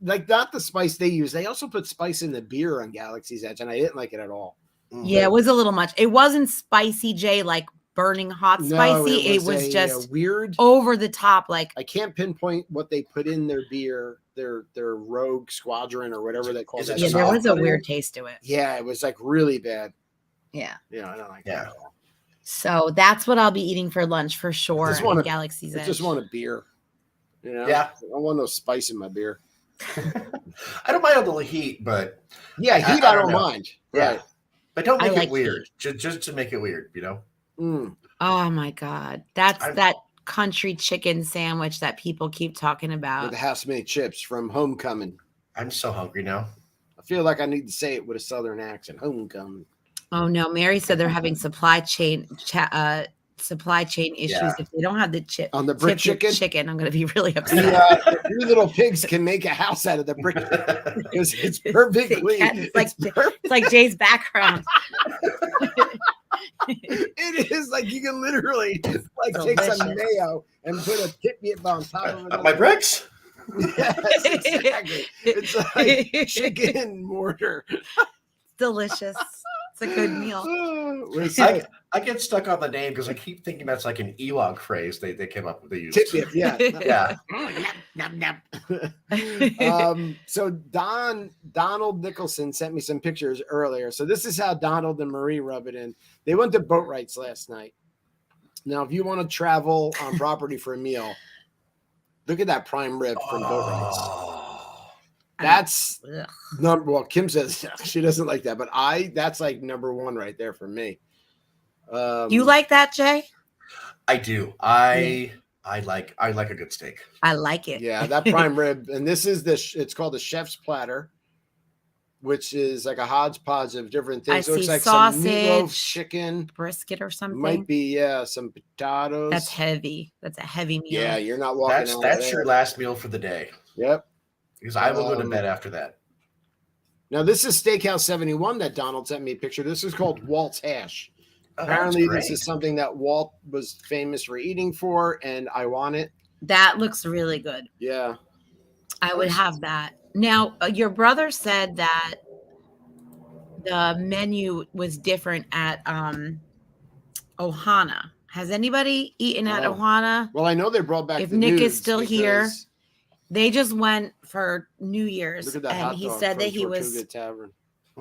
Like not the spice they use. They also put spice in the beer on Galaxy's Edge, and I didn't like it at all. Yeah, it was a little much. It wasn't spicy, Jay, like burning hot spicy. It was just weird, over the top. Like I can't pinpoint what they put in their beer, their Rogue Squadron or whatever they call it. Yeah, there was a weird taste to it. Yeah, it was like really bad. Yeah. Yeah, I don't like that at all. So that's what I'll be eating for lunch for sure. At Galaxy's Edge. I just want a beer. You know? Yeah. I want no spice in my beer. I don't mind a little heat, but yeah, heat I don't mind. Yeah. Right. But don't make like it weird. Just to make it weird, you know? Oh my God. That's that country chicken sandwich that people keep talking about. With the house-made chips from Homecoming. I'm so hungry now. I feel like I need to say it with a southern accent. Homecoming. Oh no, Mary said they're having supply chain issues. If they don't have the chip on the brick chicken, I'm going to be really upset. The three little pigs can make a house out of the brick. It's perfectly. It's like Jay's background. It is like you can literally like take some mayo and put a tip-yip on top of it. My bricks? Yes, exactly. It's like chicken mortar. Delicious. It's a good meal. I get stuck on the name because I keep thinking that's like an Ewok phrase they came up with. They used. Tip-yip, yeah. So Donald Nicholson sent me some pictures earlier. So this is how Donald and Marie rub it in. They went to Boat Rights last night. Now, if you want to travel on property for a meal, look at that prime rib from Boat Rights. That's number. Well, Kim says she doesn't like that, but that's like number one right there for me. You like that, Jay? I do. I like a good steak. I like it. Yeah, that prime rib, and this is it's called the chef's platter, which is like a hodgepodge of different things. I Looks see like sausage, some meatloaf, chicken, brisket, or something. Might be some potatoes. That's heavy. That's a heavy meal. Yeah, you're not walking. That's your last meal for the day. Yep. Because I will go to bed after that. Now this is Steakhouse 71 that Donald sent me a picture. This is called Walt's Hash. Apparently, this is something that Walt was famous for eating for, and I want it. That looks really good. Yeah. I would have that. Now, your brother said that the menu was different at Ohana. Has anybody eaten at Ohana? Well, I know they brought back if the Nick nudes is still here. They just went for New Year's. Look at that hot he dog said from that he Tortuga was Tavern.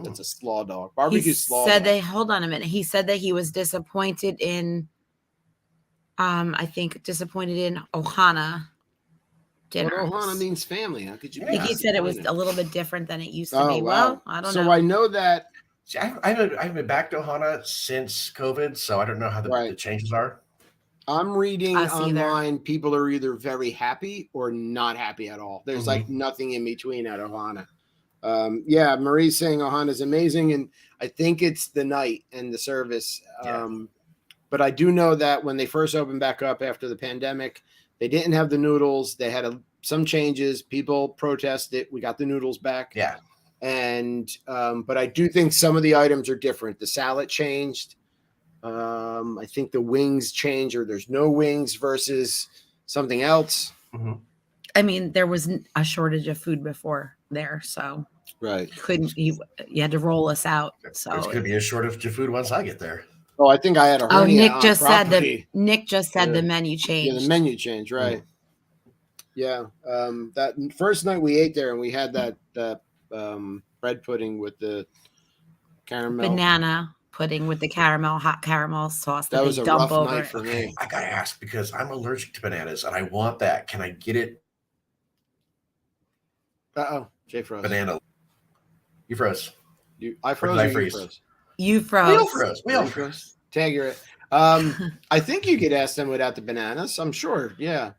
That's a slaw dog. Barbecue slaw said dog. they hold on a minute. He said that he was disappointed in Ohana dinner. Well, Ohana means family. How could you? I think he said it was a little bit different than it used to be. Wow. Well, I don't know. So I know that. See, I haven't been back to Ohana since COVID, so I don't know how the changes are. I'm reading online. People are either very happy or not happy at all. There's like nothing in between at Ohana. Yeah, Marie's saying Ohana's amazing, and I think it's the night and the service. But I do know that when they first opened back up after the pandemic, they didn't have the noodles. They had some changes. People protested. We got the noodles back. Yeah. And but I do think some of the items are different. The salad changed. I think the wings changed, or there's no wings versus something else. Mm-hmm. I mean, there was a shortage of food before there, so right. You had to roll us out. So there's going to be a shortage of food once I get there. Oh, I think I had a hernia. Oh, Nick on just property. said the menu changed. Yeah, the menu changed, right? Mm-hmm. Yeah, that first night we ate there, and we had that bread pudding with the caramel banana pudding with the hot caramel sauce. That was a rough night for me. I gotta ask because I'm allergic to bananas, and I want that. Can I get it? Jay froze. Banana. You froze. I froze. I freeze? You froze. We all froze. Tag it. I think you could ask them without the bananas. I'm sure. Yeah.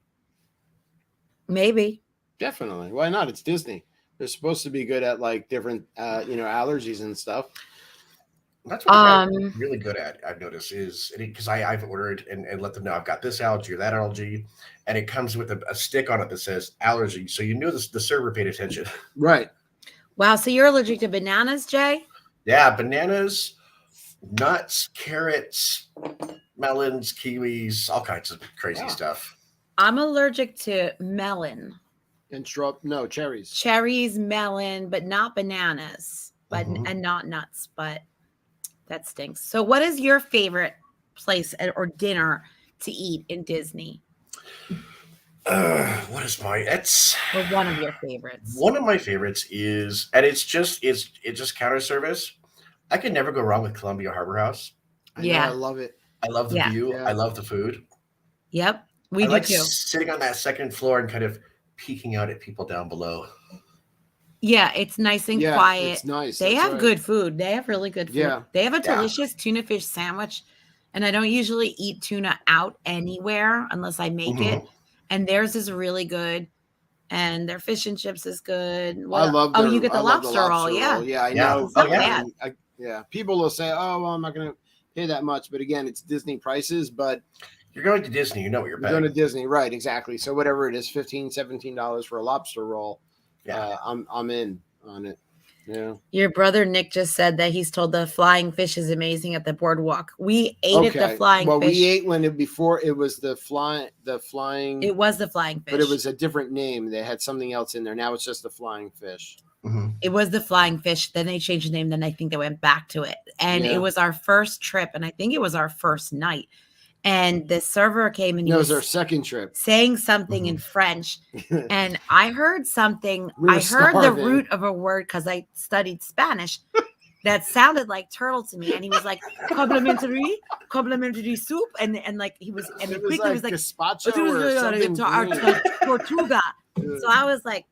Maybe. Definitely. Why not? It's Disney. They're supposed to be good at like different, allergies and stuff. That's what I'm really good at. I've noticed is because I've ordered and let them know I've got this allergy or that allergy, and it comes with a stick on it that says allergy, so you know the server paid attention. Right. Wow. So you're allergic to bananas, Jay? Yeah, bananas, nuts, carrots, melons, kiwis, all kinds of crazy stuff. I'm allergic to melon. And cherries. Cherries, melon, but not bananas, and not nuts, but that stinks. So what is your favorite place or dinner to eat in Disney? What is or one of your favorites? One of my favorites is, and it's just counter service. I can never go wrong with Columbia Harbor House. I love it. I love the view. Yeah. I love the food. Yep. We do like too. Sitting on that second floor and kind of peeking out at people down below. Yeah, it's nice and quiet. It's nice. They have good food. They have really good food. Yeah. They have a delicious tuna fish sandwich. And I don't usually eat tuna out anywhere unless I make it. And theirs is really good. And their fish and chips is good. I love you get the lobster roll. Yeah. Yeah, I know. Yeah. People will say, oh, well, I'm not going to pay that much. But again, it's Disney prices. But you're going to Disney. You know what you're paying. You're going to Disney. Right. Exactly. So whatever it is, $15, $17 for a lobster roll. Yeah, I'm in on it. Yeah. Your brother Nick just said that he's told the flying fish is amazing at the boardwalk. We ate at the flying fish. Well, we ate before it was the flying. It was the flying fish, but it was a different name. They had something else in there. Now it's just the flying fish. Mm-hmm. It was the flying fish. Then they changed the name. Then I think they went back to it. And it was our first trip, and I think it was our first night. And the server came and it was our second trip, saying something in French. And I heard something. I heard the root of a word because I studied Spanish that sounded like turtle to me. And he was like, complimentary soup. And like he was, and it quickly was like gazpacho or Tortuga. So I was like,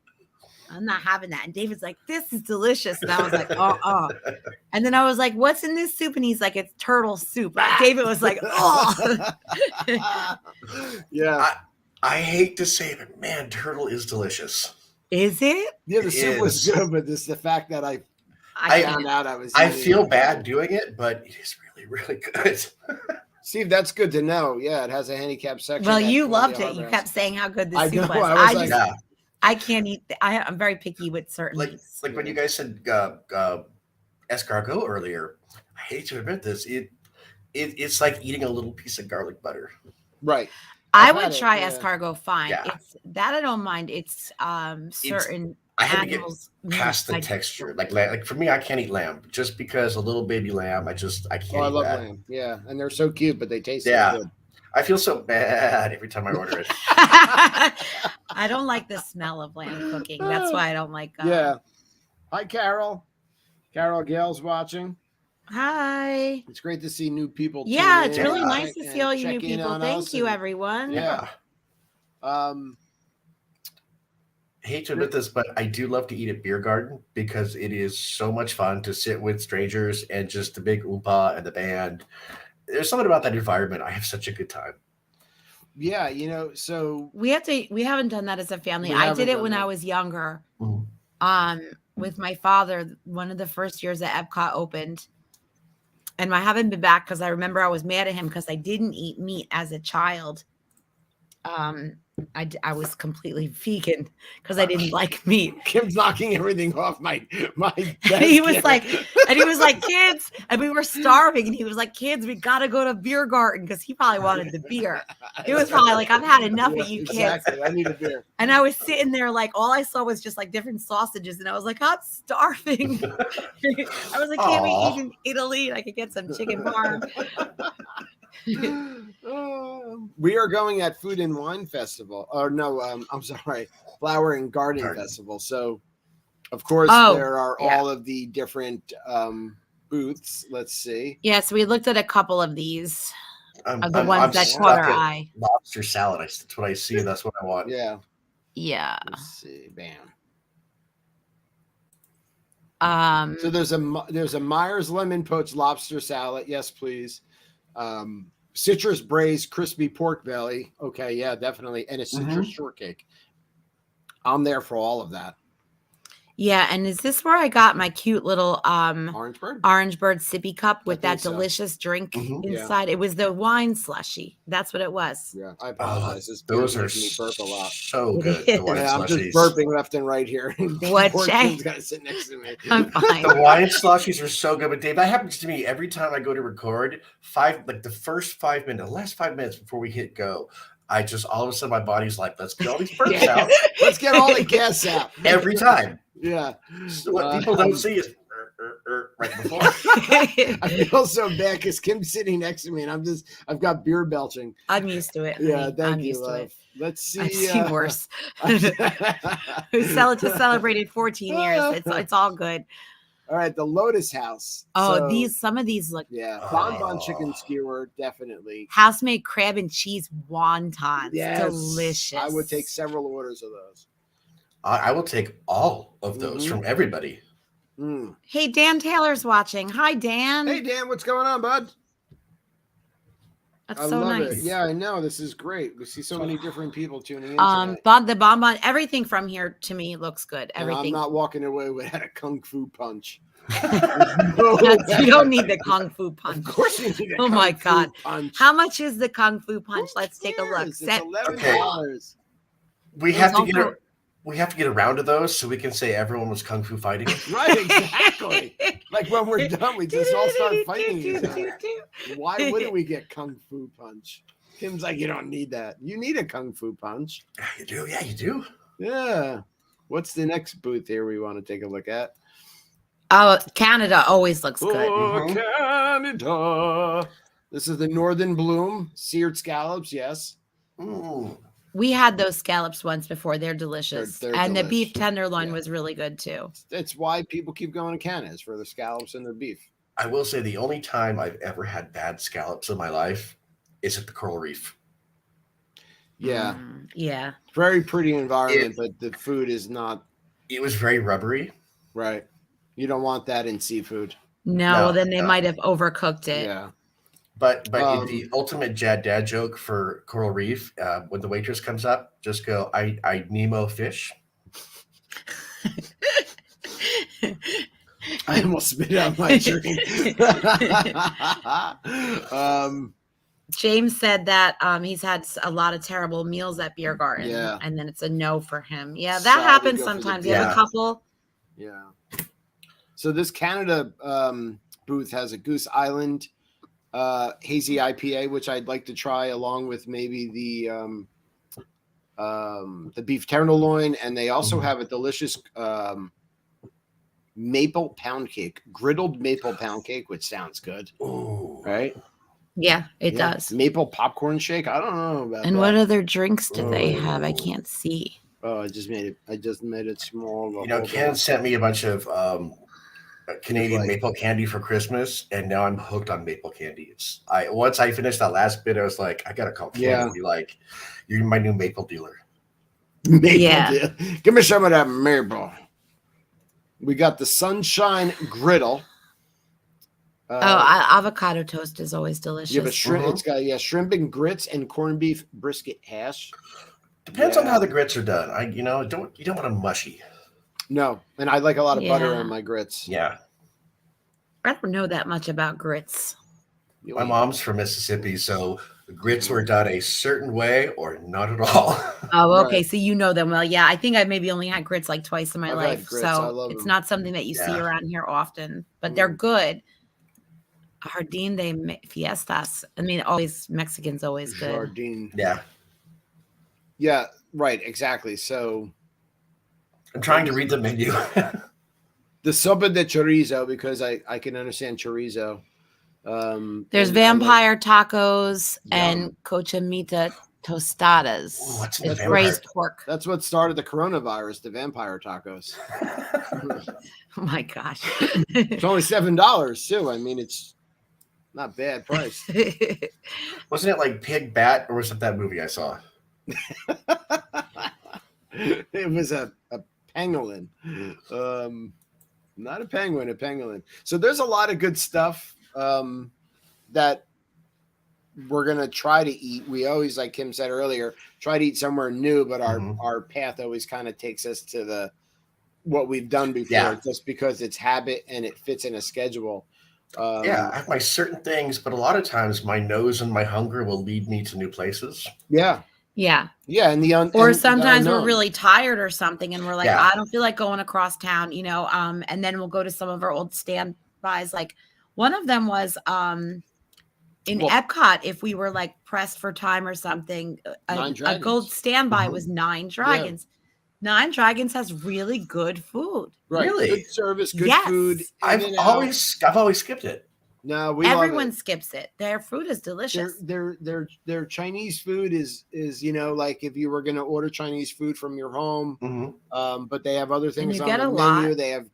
I'm not having that. And David's like, this is delicious. And I was like, And then I was like, what's in this soup? And he's like, it's turtle soup. And David was like, oh. Yeah. I hate to say it, but man, turtle is delicious. Is it? Yeah, the soup was good, but it's the fact that I found out I feel bad doing it, but it is really, really good. Steve, that's good to know. Yeah, it has a handicap section. Well, you loved it. You kept saying how good the soup was. I can't eat. I'm very picky with certain meats. Like when you guys said escargot earlier. I hate to admit this. It's like eating a little piece of garlic butter. Right. I would try escargot fine. Yeah. It's that I don't mind. It's certain I had animals to get past the texture. Like for me, I can't eat lamb just because a little baby lamb. I can't. I love lamb. Yeah, and they're so cute, but they taste so good. I feel so bad every time I order it. I don't like the smell of lamb cooking. That's why I don't like. Yeah. Hi, Carol. Carol Gale's watching. Hi. It's great to see new people. Yeah, it's really nice to see all you new people. Thank you, everyone. Yeah. I hate to admit this, but I do love to eat at Beer Garden because it is so much fun to sit with strangers and just the big oompa and the band. There's something about that environment. I have such a good time. Yeah, so we haven't done that as a family. I did it when I was younger. Mm-hmm. with my father one of the first years that Epcot opened. And I haven't been back because I remember I was mad at him because I didn't eat meat as a child. I was completely vegan because I didn't like meat. Kim's knocking everything off my desk. And he was like, kids, and we were starving, and he was like, kids, we gotta go to beer garden because he probably wanted the beer. He was probably like, I've had enough of you exactly. kids. I need a beer. And I was sitting there like all I saw was just like different sausages, and I was like, I'm starving. I was like, can't we eat in Italy? And I could get some chicken parm. We are going at Food and Wine Festival. Or no, I'm sorry, Flower and Garden Festival. So, of course, there are all of the different booths. Let's see. Yes, we looked at a couple of these. Of the I'm ones that caught our stuck at eye. Lobster salad. That's what I see. That's what I want. Yeah. Yeah. Let's see. Bam. So there's a Myers lemon poached lobster salad. Yes, please. Citrus braised crispy pork belly. Okay, yeah, definitely. And a citrus shortcake. I'm there for all of that. Yeah, and is this where I got my cute little Orange bird sippy cup with that delicious drink inside? Yeah. It was the wine slushy. That's what it was. Yeah, I apologize. Those are me burp a lot. So good. The wine I'm just burping left and right here. What, Jay? Got to sit next to me. I'm fine. The wine slushies are so good, but Dave, that happens to me every time I go to record. The last 5 minutes before we hit go. I just all of a sudden my body's like, let's get all these burps out. Let's get all the gas out. Every time. Yeah. So what people don't see is right before. I feel so bad because Kim's sitting next to me and I've got beer belching. I'm used to it. Yeah, I'm you, used to it. Let's see. I've seen worse. Who celebrated 14 years. It's all good. All right, the Lotus House. Oh, some of these look. Yeah, bonbon chicken skewer, definitely. House-made crab and cheese wontons. Yes, delicious. I would take several orders of those. I will take all of those from everybody. Hey, Dan Taylor's watching. Hi, Dan. Hey, Dan, what's going on, bud? That's I so love nice. It. Yeah, I know. This is great. We see so many different people tuning in. The bonbon, everything from here to me looks good. Everything. And I'm not walking away without a kung fu punch. You don't need the kung fu punch. Of course you need a Oh my God. punch. How much is the kung fu punch? Let's take a look. It's $11. We have to get around to those so we can say everyone was kung fu fighting. Right, exactly. Like when we're done, we just all start fighting each other. Why wouldn't we get kung fu punch? Kim's like, you don't need that. You need a kung fu punch. Yeah, you do. Yeah, you do. Yeah. What's the next booth here we want to take a look at? Oh, Canada always looks good. Oh, Canada. This is the Northern Bloom seared scallops. Yes. Ooh. We had those scallops once before. They're delicious. They're and delicious. the beef tenderloin was really good too. It's why people keep going to Canada, is for the scallops and their beef. I will say the only time I've ever had bad scallops in my life is at the Coral Reef. Yeah. Yeah. Very pretty environment, but the food is not. It was very rubbery. Right. You don't want that in seafood. No, then they might have overcooked it. Yeah. But the ultimate dad joke for Coral Reef, when the waitress comes up, just go, I Nemo fish. I almost spit out my drink. James said that he's had a lot of terrible meals at Beer Garden. Yeah. And then it's a no for him. Yeah, that Sadly, happens go for the sometimes. beef. You have a couple. Yeah. So this Canada booth has a Goose Island hazy IPA, which I'd like to try, along with maybe the beef tenderloin, and they also have a delicious maple pound cake, griddled maple pound cake, which sounds good. Ooh. Right? Yeah, it does. Maple popcorn shake. I don't know about And that. what other drinks do they have? I can't see. Oh, I just made it small. You know, Ken sent me a bunch of Canadian maple candy for Christmas, and now I'm hooked on maple candy. Once I finished that last bit, I was like, I gotta call Ken and be like, you're my new maple dealer. Deal. Give me some of that maple. We got the Sunshine Griddle. Avocado toast is always delicious. You have a shrimp. It's got shrimp and grits and corned beef brisket hash. Depends on how the grits are done. You don't want them mushy. No, and I like a lot of butter Yeah. on my grits. Yeah. I don't know that much about grits. My mom's from Mississippi, so the grits were done a certain way or not at all. Oh, okay. Right. So you know them well. Yeah, I think I've maybe only had grits like twice in my I've had life. grits. I So love it's them. not something that you see Yeah. around here often, but they're good. Jardín de Fiestas. I mean, always Mexican's always good. Jardine. Yeah. Yeah, right, exactly. So I'm trying to read the menu. the sopa de chorizo, because I can understand chorizo. There's and I love- vampire tacos and Yum. cochamita tostadas. Ooh, what's in It's the braised vampire? pork. That's what started the coronavirus, the vampire tacos. Oh my gosh. It's only $7 too. I mean, it's not bad price. Wasn't it like Pig Bat, or was it that movie I saw? It was a pangolin. Not a penguin, a pangolin. So there's a lot of good stuff that we're gonna try to eat. We always, like Kim said earlier, try to eat somewhere new, but our path always kind of takes us to what we've done before, just because it's habit and it fits in a schedule. Yeah, I have my certain things, but a lot of times my nose and my hunger will lead me to new places. Yeah. Yeah. Yeah. And or sometimes we're really tired or something and we're like, Yeah. I don't feel like going across town, and then we'll go to some of our old standbys. Like one of them was in Epcot, if we were like pressed for time or something, a gold standby was Nine Dragons. Nine Dragons has really good food. Right. Really? Good service, good food. I've always skipped it. No, everyone skips it. Their food is delicious. Their Chinese food is like if you were going to order Chinese food from your home, but they have other things on the menu. They have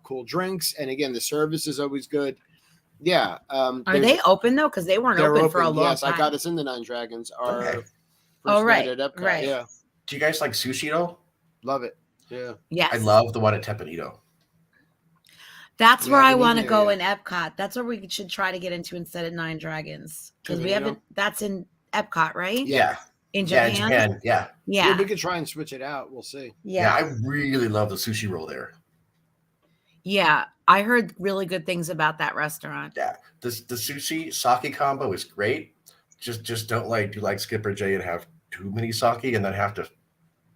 cool drinks, and again, the service is always good. Yeah. Are they open though? Because they weren't open for a long time. Yes, I got us in the Nine Dragons. Right. Night at Epcot. Right. Yeah. Do you guys like sushi though? Love it. Yeah. Yes. I love the one at Tepanito. That's where I want to go in Epcot. That's where we should try to get into instead of Nine Dragons. Because we haven't, that's in Epcot, right? Yeah. In Japan? Yeah, in Japan. Yeah. Yeah. We could try and switch it out. We'll see. Yeah. I really love the sushi roll there. Yeah. I heard really good things about that restaurant. Yeah. The sushi sake combo is great. Just don't do like Skipper J and have too many sake and then have to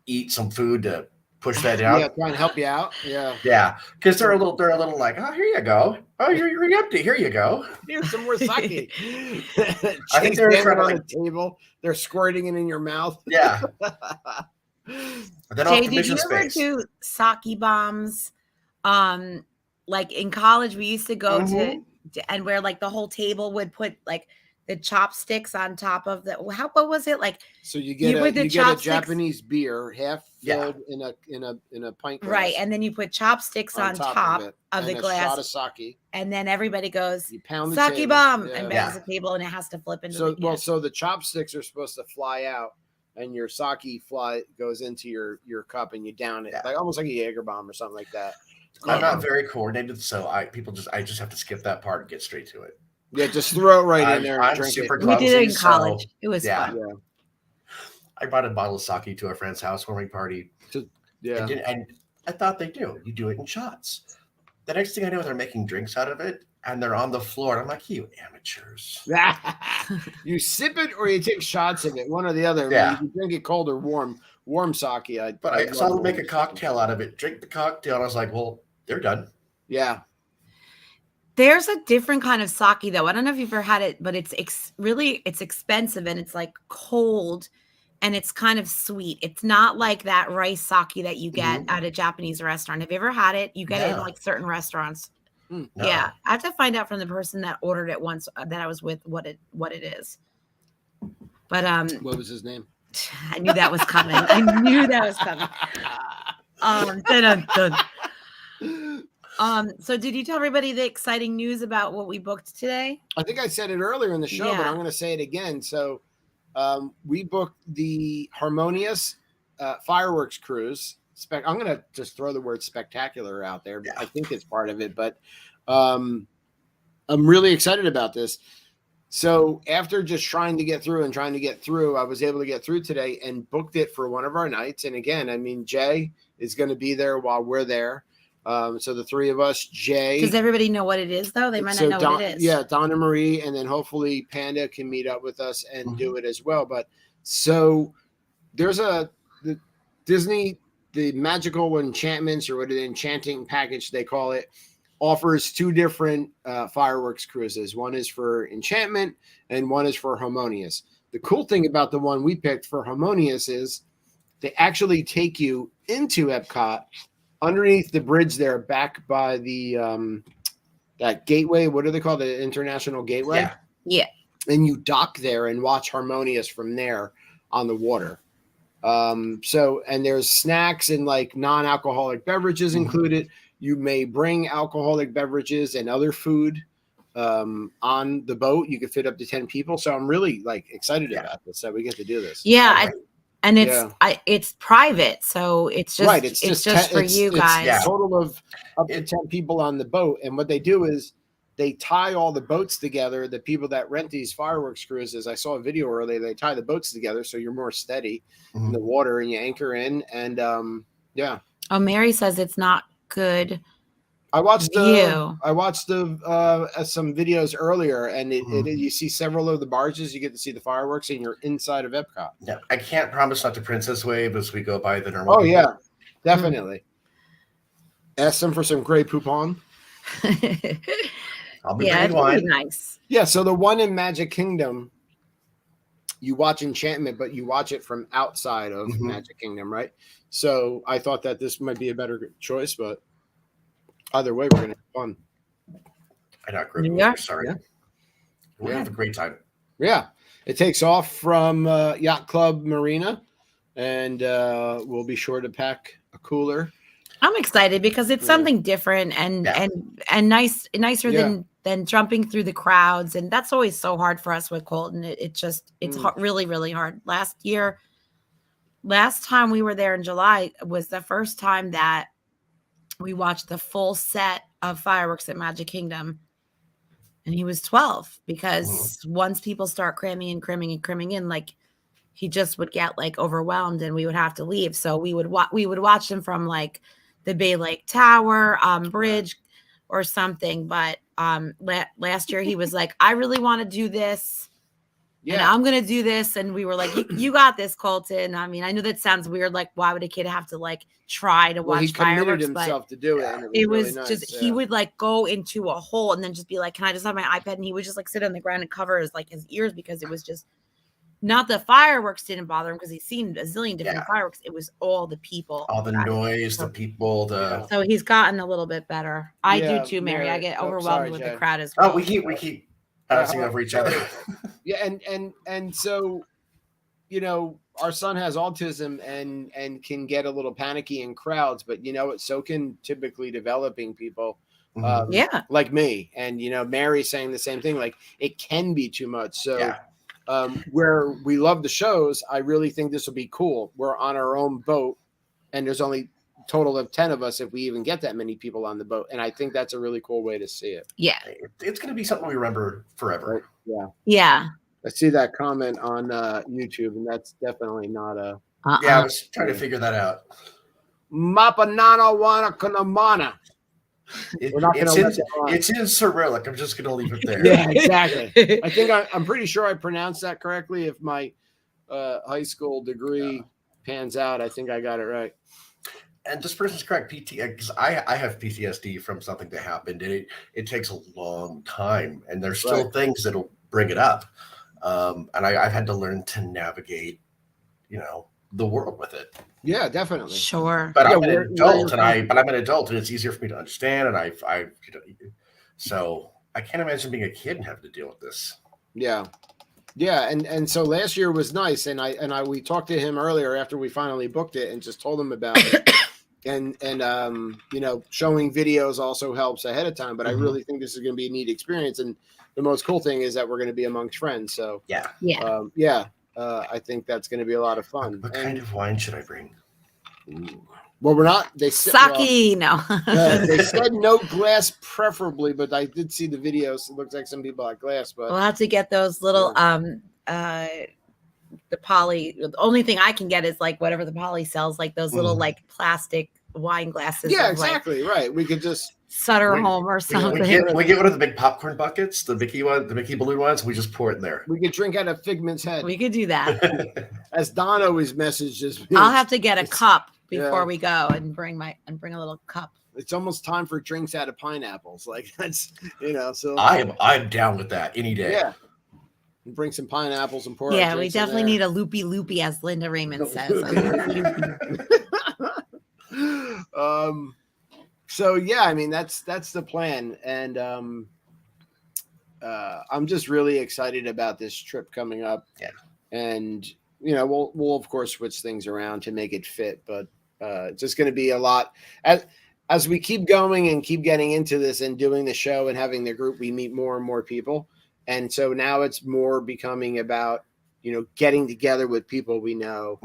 eat some food to push that out. Yeah, try and help you out. Yeah. Yeah. Because they're a little like, oh, here you go. Oh, you're empty. Here you go. Here's some more sake. I think they're trying on the table. They're squirting it in your mouth. Yeah. Jay, did you ever do sake bombs? Like in college, we used to go to and where like the whole table would put like the chopsticks on top of what was it like? So you get a Japanese beer half filled in a pint glass, right? And then you put chopsticks on top of the glass, shot of sake, and then everybody goes, you pound the sake bomb, and bangs the table, and it has to flip into. So the chopsticks are supposed to fly out, and your sake goes into your cup, and you down it like almost like a Jaeger bomb or something like that. I'm not very coordinated, so I just have to skip that part and get straight to it. Yeah, just throw it right in there and drink it. We did it in college. It was fun. Yeah. I brought a bottle of sake to a friend's housewarming party. Yeah. And I thought they do. You do it in shots. The next thing I know, they're making drinks out of it, and they're on the floor. And I'm like, you amateurs. You sip it or you take shots of it, one or the other. Yeah. You drink it cold or warm sake. I saw them make a cocktail out of it. Drink the cocktail. And I was like, well, they're done. Yeah. There's a different kind of sake though. I don't know if you've ever had it, but it's expensive and it's like cold and it's kind of sweet. It's not like that rice sake that you get at a Japanese restaurant. Have you ever had it? You get it in like certain restaurants. No. Yeah. I have to find out from the person that ordered it once that I was with what it is. But what was his name? I knew that was coming. So did you tell everybody the exciting news about what we booked today? I think I said it earlier in the show, but I'm going to say it again. So we booked the Harmonious fireworks cruise. I'm going to just throw the word spectacular out there. I think it's part of it, but I'm really excited about this. So after just trying to get through, I was able to get through today and booked it for one of our nights. And again, I mean, Jay is going to be there while we're there. So the three of us, Jay. Does everybody know what it is, though? They might not know what it is. Yeah, Don and Marie, and then hopefully Panda can meet up with us and do it as well. But so there's the Disney, the magical enchantments, or what the enchanting package they call it, offers two different fireworks cruises. One is for enchantment and one is for harmonious. The cool thing about the one we picked for harmonious is they actually take you into Epcot underneath the bridge there, back by the that gateway. What do they call the International Gateway? Yeah. And you dock there and watch harmonious from there on the water. So, and there's snacks and like non-alcoholic beverages included. You may bring alcoholic beverages and other food on the boat. You could fit up to 10 people. So I'm really like excited about this, that we get to do this. Yeah. And it's private. So it's just, right. it's just for you guys. It's a total of up to 10 people on the boat. And what they do is they tie all the boats together. The people that rent these fireworks cruises, I saw a video earlier, they tie the boats together so you're more steady in the water and you anchor in. And Oh, Mary says it's not good. I watched some videos earlier, and you see several of the barges. You get to see the fireworks, and you're inside of Epcot. Yeah, I can't promise not to Princess Wave as we go by the normal. Oh yeah, definitely. Ask them for some Grey Poupon. I'll be Yeah, it's wine. really nice. Yeah, so the one in Magic Kingdom, you watch Enchantment, but you watch it from outside of Magic Kingdom, right? So I thought that this might be a better choice, but either way, we're going to have fun. I not agree with you. Sorry. Yeah. We'll have a great time. Yeah. It takes off from Yacht Club Marina, and we'll be sure to pack a cooler. I'm excited because it's something different and nicer than jumping through the crowds. And that's always so hard for us with Colton. It's really, really hard. Last time we were there in July was the first time that we watched the full set of fireworks at Magic Kingdom. And he was 12 because once people start cramming in, like he just would get like overwhelmed and we would have to leave. So we would watch them from like the Bay Lake Tower, bridge or something. But last year he was like, I really want to do this. Yeah. And I'm going to do this. And we were like, you got this, Colton. I mean, I know that sounds weird. Like, why would a kid have to like try to watch fireworks? He committed himself to do it. And it was really just, he would like go into a hole and then just be like, can I just have my iPad? And he would just like sit on the ground and cover his ears because it was just not the fireworks didn't bother him because he's seen a zillion different fireworks. It was all the people. All the noise, the people, So he's gotten a little bit better. I do too, Mary. I get overwhelmed with the crowd as well. Oh, we keep bouncing over each other. Yeah, and so, you know, our son has autism and can get a little panicky in crowds, but you know, so can typically developing people, like me. And you know, Mary's saying the same thing. Like, it can be too much. So, where we love the shows, I really think this will be cool. We're on our own boat, and there's only a total of 10 of us if we even get that many people on the boat. And I think that's a really cool way to see it. Yeah, it's going to be something we remember forever. Right? Yeah. Yeah. I see that comment on YouTube, and that's definitely not a. Yeah, I was trying to figure that out. Mapanana wana kanamana. It's in Cyrillic. I'm just going to leave it there. Yeah, exactly. I think I'm pretty sure I pronounced that correctly. If my high school degree pans out, I think I got it right. And this person's correct. Because I have PTSD from something that happened, and it takes a long time, and there's still things that'll bring it up. And I've had to learn to navigate, you know, the world with it. Yeah, definitely. Sure. But I'm an adult, and it's easier for me to understand. And so I can't imagine being a kid and having to deal with this. Yeah. Yeah, and so last year was nice, and we talked to him earlier after we finally booked it and just told him about it. And you know, showing videos also helps ahead of time, but I really think this is going to be a neat experience. And the most cool thing is that we're going to be amongst friends. So I think that's going to be a lot of fun. What kind of wine should I bring? Well, we're not. They said sake. No. They said no glass, preferably, but I did see the videos. It looks like some people like glass, but we'll have to get those little the poly. The only thing I can get is like whatever the poly sells, like those little like plastic wine glasses. Yeah, of, like, exactly. Right. We could just Sutter home or something. We get one of the big popcorn buckets, the Mickey balloon ones. We just pour it in there. we could drink out of Figment's head. We could do that. As Don always messages me. I'll have to get a cup before yeah. we go and bring a little cup. It's almost time for drinks out of pineapples. Like that's so I'm down with that any day. yeah. And bring some pineapples and pour. Yeah, we definitely need a loopy, as Linda Raymond says. So yeah, I mean that's the plan, and I'm just really excited about this trip coming up. Yeah, and we'll of course switch things around to make it fit, but it's just going to be a lot as we keep going and keep getting into this and doing the show and having the group. We meet more and more people, and so now it's more becoming about getting together with people we know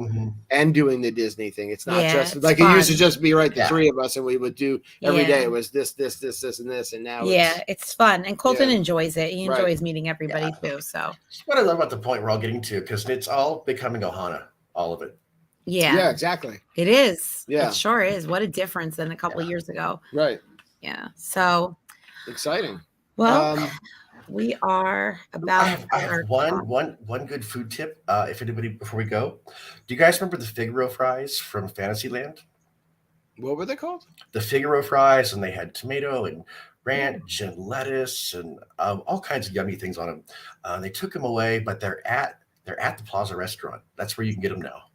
and doing the Disney thing. It's not just like fun. It used to just be the three of us, and we would do every day. It was this, and this, and now it's fun. And Colton enjoys it. He enjoys meeting everybody too. So that's what I love about the point we're all getting to, because it's all becoming Ohana, all of it. Yeah, exactly. It is. Yeah, it sure is. What a difference than a couple of years ago. Right. Yeah. So exciting. Well. We are about. I have one good food tip. If anybody, before we go, do you guys remember the Figaro fries from Fantasyland? What were they called? The Figaro fries, and they had tomato and ranch and lettuce and all kinds of yummy things on them. They took them away, but they're at the Plaza restaurant. That's where you can get them now.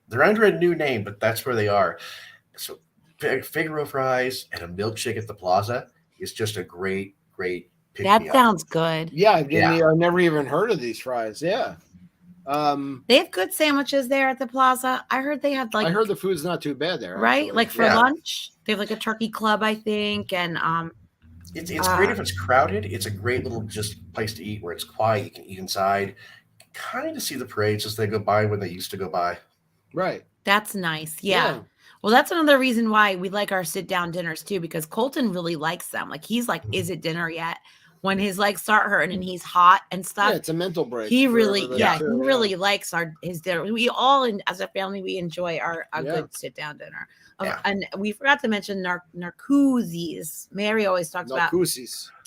They're under a new name, but that's where they are. So Figaro fries and a milkshake at the Plaza is just a great. That sounds good. Yeah, I've never even heard of these fries. Yeah. They have good sandwiches there at the Plaza. I heard they had I heard the food's not too bad there. Right? Actually. Like for lunch. They have like a turkey club, I think. And it's great if it's crowded. It's a great little just place to eat where it's quiet. You can eat inside. Kind of see the parades as they go by when they used to go by. Right. That's nice. Yeah. Well, that's another reason why we like our sit down dinners too, because Colton really likes them. Like he's like, is it dinner yet? When his legs start hurting and he's hot and stuff. Yeah, it's a mental break. He really, really likes his dinner. We all, as a family, we enjoy a good sit down dinner. And we forgot to mention narcooses. Mary always talks about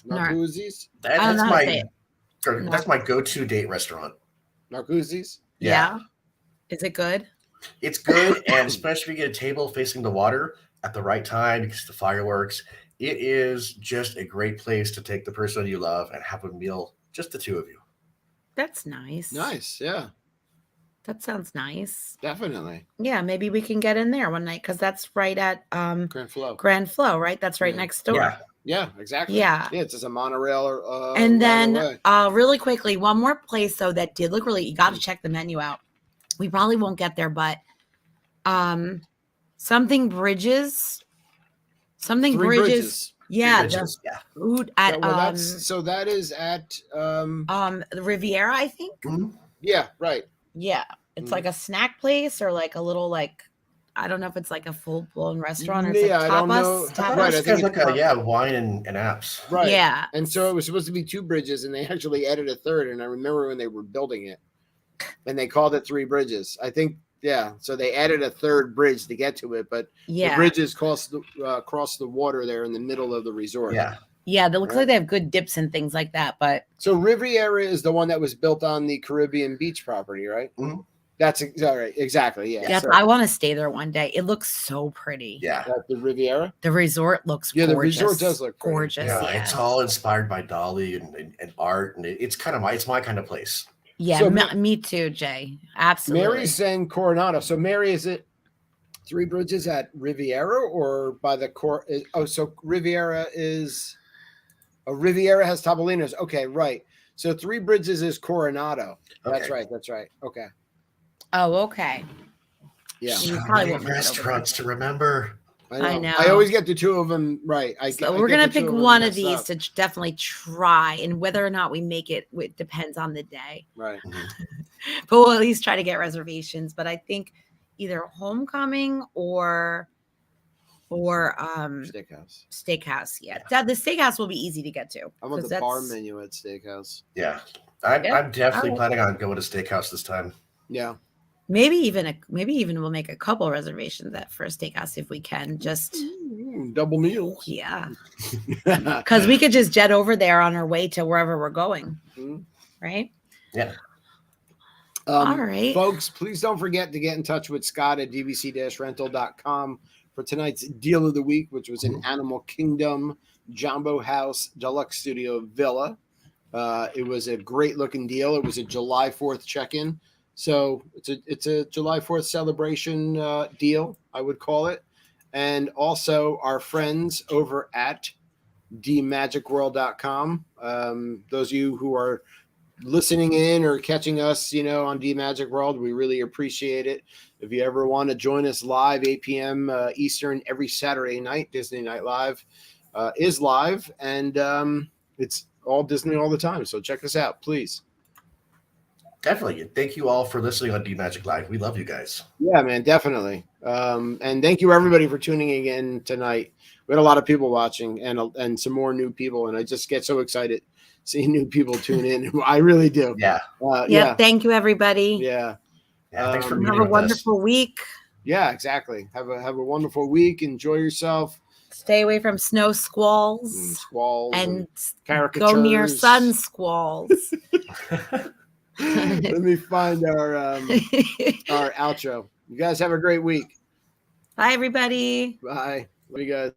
narcooses. That's my go-to date restaurant. Narcooses. Yeah. Is it good? It's good, and especially if you get a table facing the water at the right time because the fireworks. It is just a great place to take the person you love and have a meal, just the two of you. That's nice. Nice, yeah. That sounds nice. Definitely. Yeah, maybe we can get in there one night because that's right at Grand Flow. Grand Flow, right? That's right next door. Yeah, exactly. Yeah. Yeah, it's just a monorail. And then really quickly, one more place though that did look you got to check the menu out. We probably won't get there, but something Bridges. Something Bridges. Yeah. Food at that is at the Riviera, I think. Mm-hmm. Yeah, right. Yeah. It's like a snack place or like a little I don't know if it's like a full blown restaurant or it's I don't know. Right, I think it's like wine and apps. Right. Yeah. And so it was supposed to be 2 bridges and they actually added a third. And I remember when they were building it and they called it 3 bridges. I think so they added a 3rd bridge to get to it, but the bridges cross the water there in the middle of the resort. Yeah, they look like they have good dips and things like that. But so Riviera is the one that was built on the Caribbean beach property, right? Mm-hmm. That's all right. Exactly. Yeah. Yes, I want to stay there one day. It looks so pretty. Yeah. The Riviera. The resort looks gorgeous. The resort does look gorgeous. Yeah, it's all inspired by Dali and art, and it's my kind of place. Yeah, so, me too, Jay. Absolutely. Mary's saying Coronado. So Mary, is it 3 bridges at Riviera or by the core? So Riviera is Riviera has Tabolinos. Okay, right. So 3 bridges is Coronado. Okay. That's right. Okay. Oh, okay. Yeah. So many restaurants to remember. I know. I always get the 2 of them right. We're going to pick one of these to definitely try, and whether or not we make it depends on the day. Right. But we'll at least try to get reservations. But I think either Homecoming or Steakhouse. Yeah. The Steakhouse will be easy to get to. I want the bar menu at Steakhouse. Yeah. I'm definitely planning on going to Steakhouse this time. Yeah. Maybe even we'll make a couple reservations at First Steakhouse if we can. Just Double meals. yeah, because we could just jet over there on our way to wherever we're going, right? Yeah. All right, folks, please don't forget to get in touch with Scott at dbc-rental.com for tonight's deal of the week, which was an Animal Kingdom Jumbo House Deluxe Studio Villa. It was a great looking deal. It was a July 4th check-in. So it's a July 4th celebration deal, I would call it. And also our friends over at dmagicworld.com. Those of you who are listening in or catching us, on D Magic World, we really appreciate it. If you ever want to join us live, 8 p.m. Eastern every Saturday night, Disney Night Live is live, and it's all Disney all the time. So check us out, please. Definitely. And thank you all for listening on D Magic Live. We love you guys. Yeah, man, definitely. And thank you everybody for tuning in tonight. We had a lot of people watching and some more new people, and I just get so excited seeing new people tune in. I really do. Yeah. Yeah. Thank you, everybody. Yeah. Thanks for have a wonderful week. Yeah, exactly. Have a wonderful week. Enjoy yourself. Stay away from snow squalls, and go near sun squalls. Let me find our outro. You guys have a great week. Bye, everybody. Bye. Love you guys.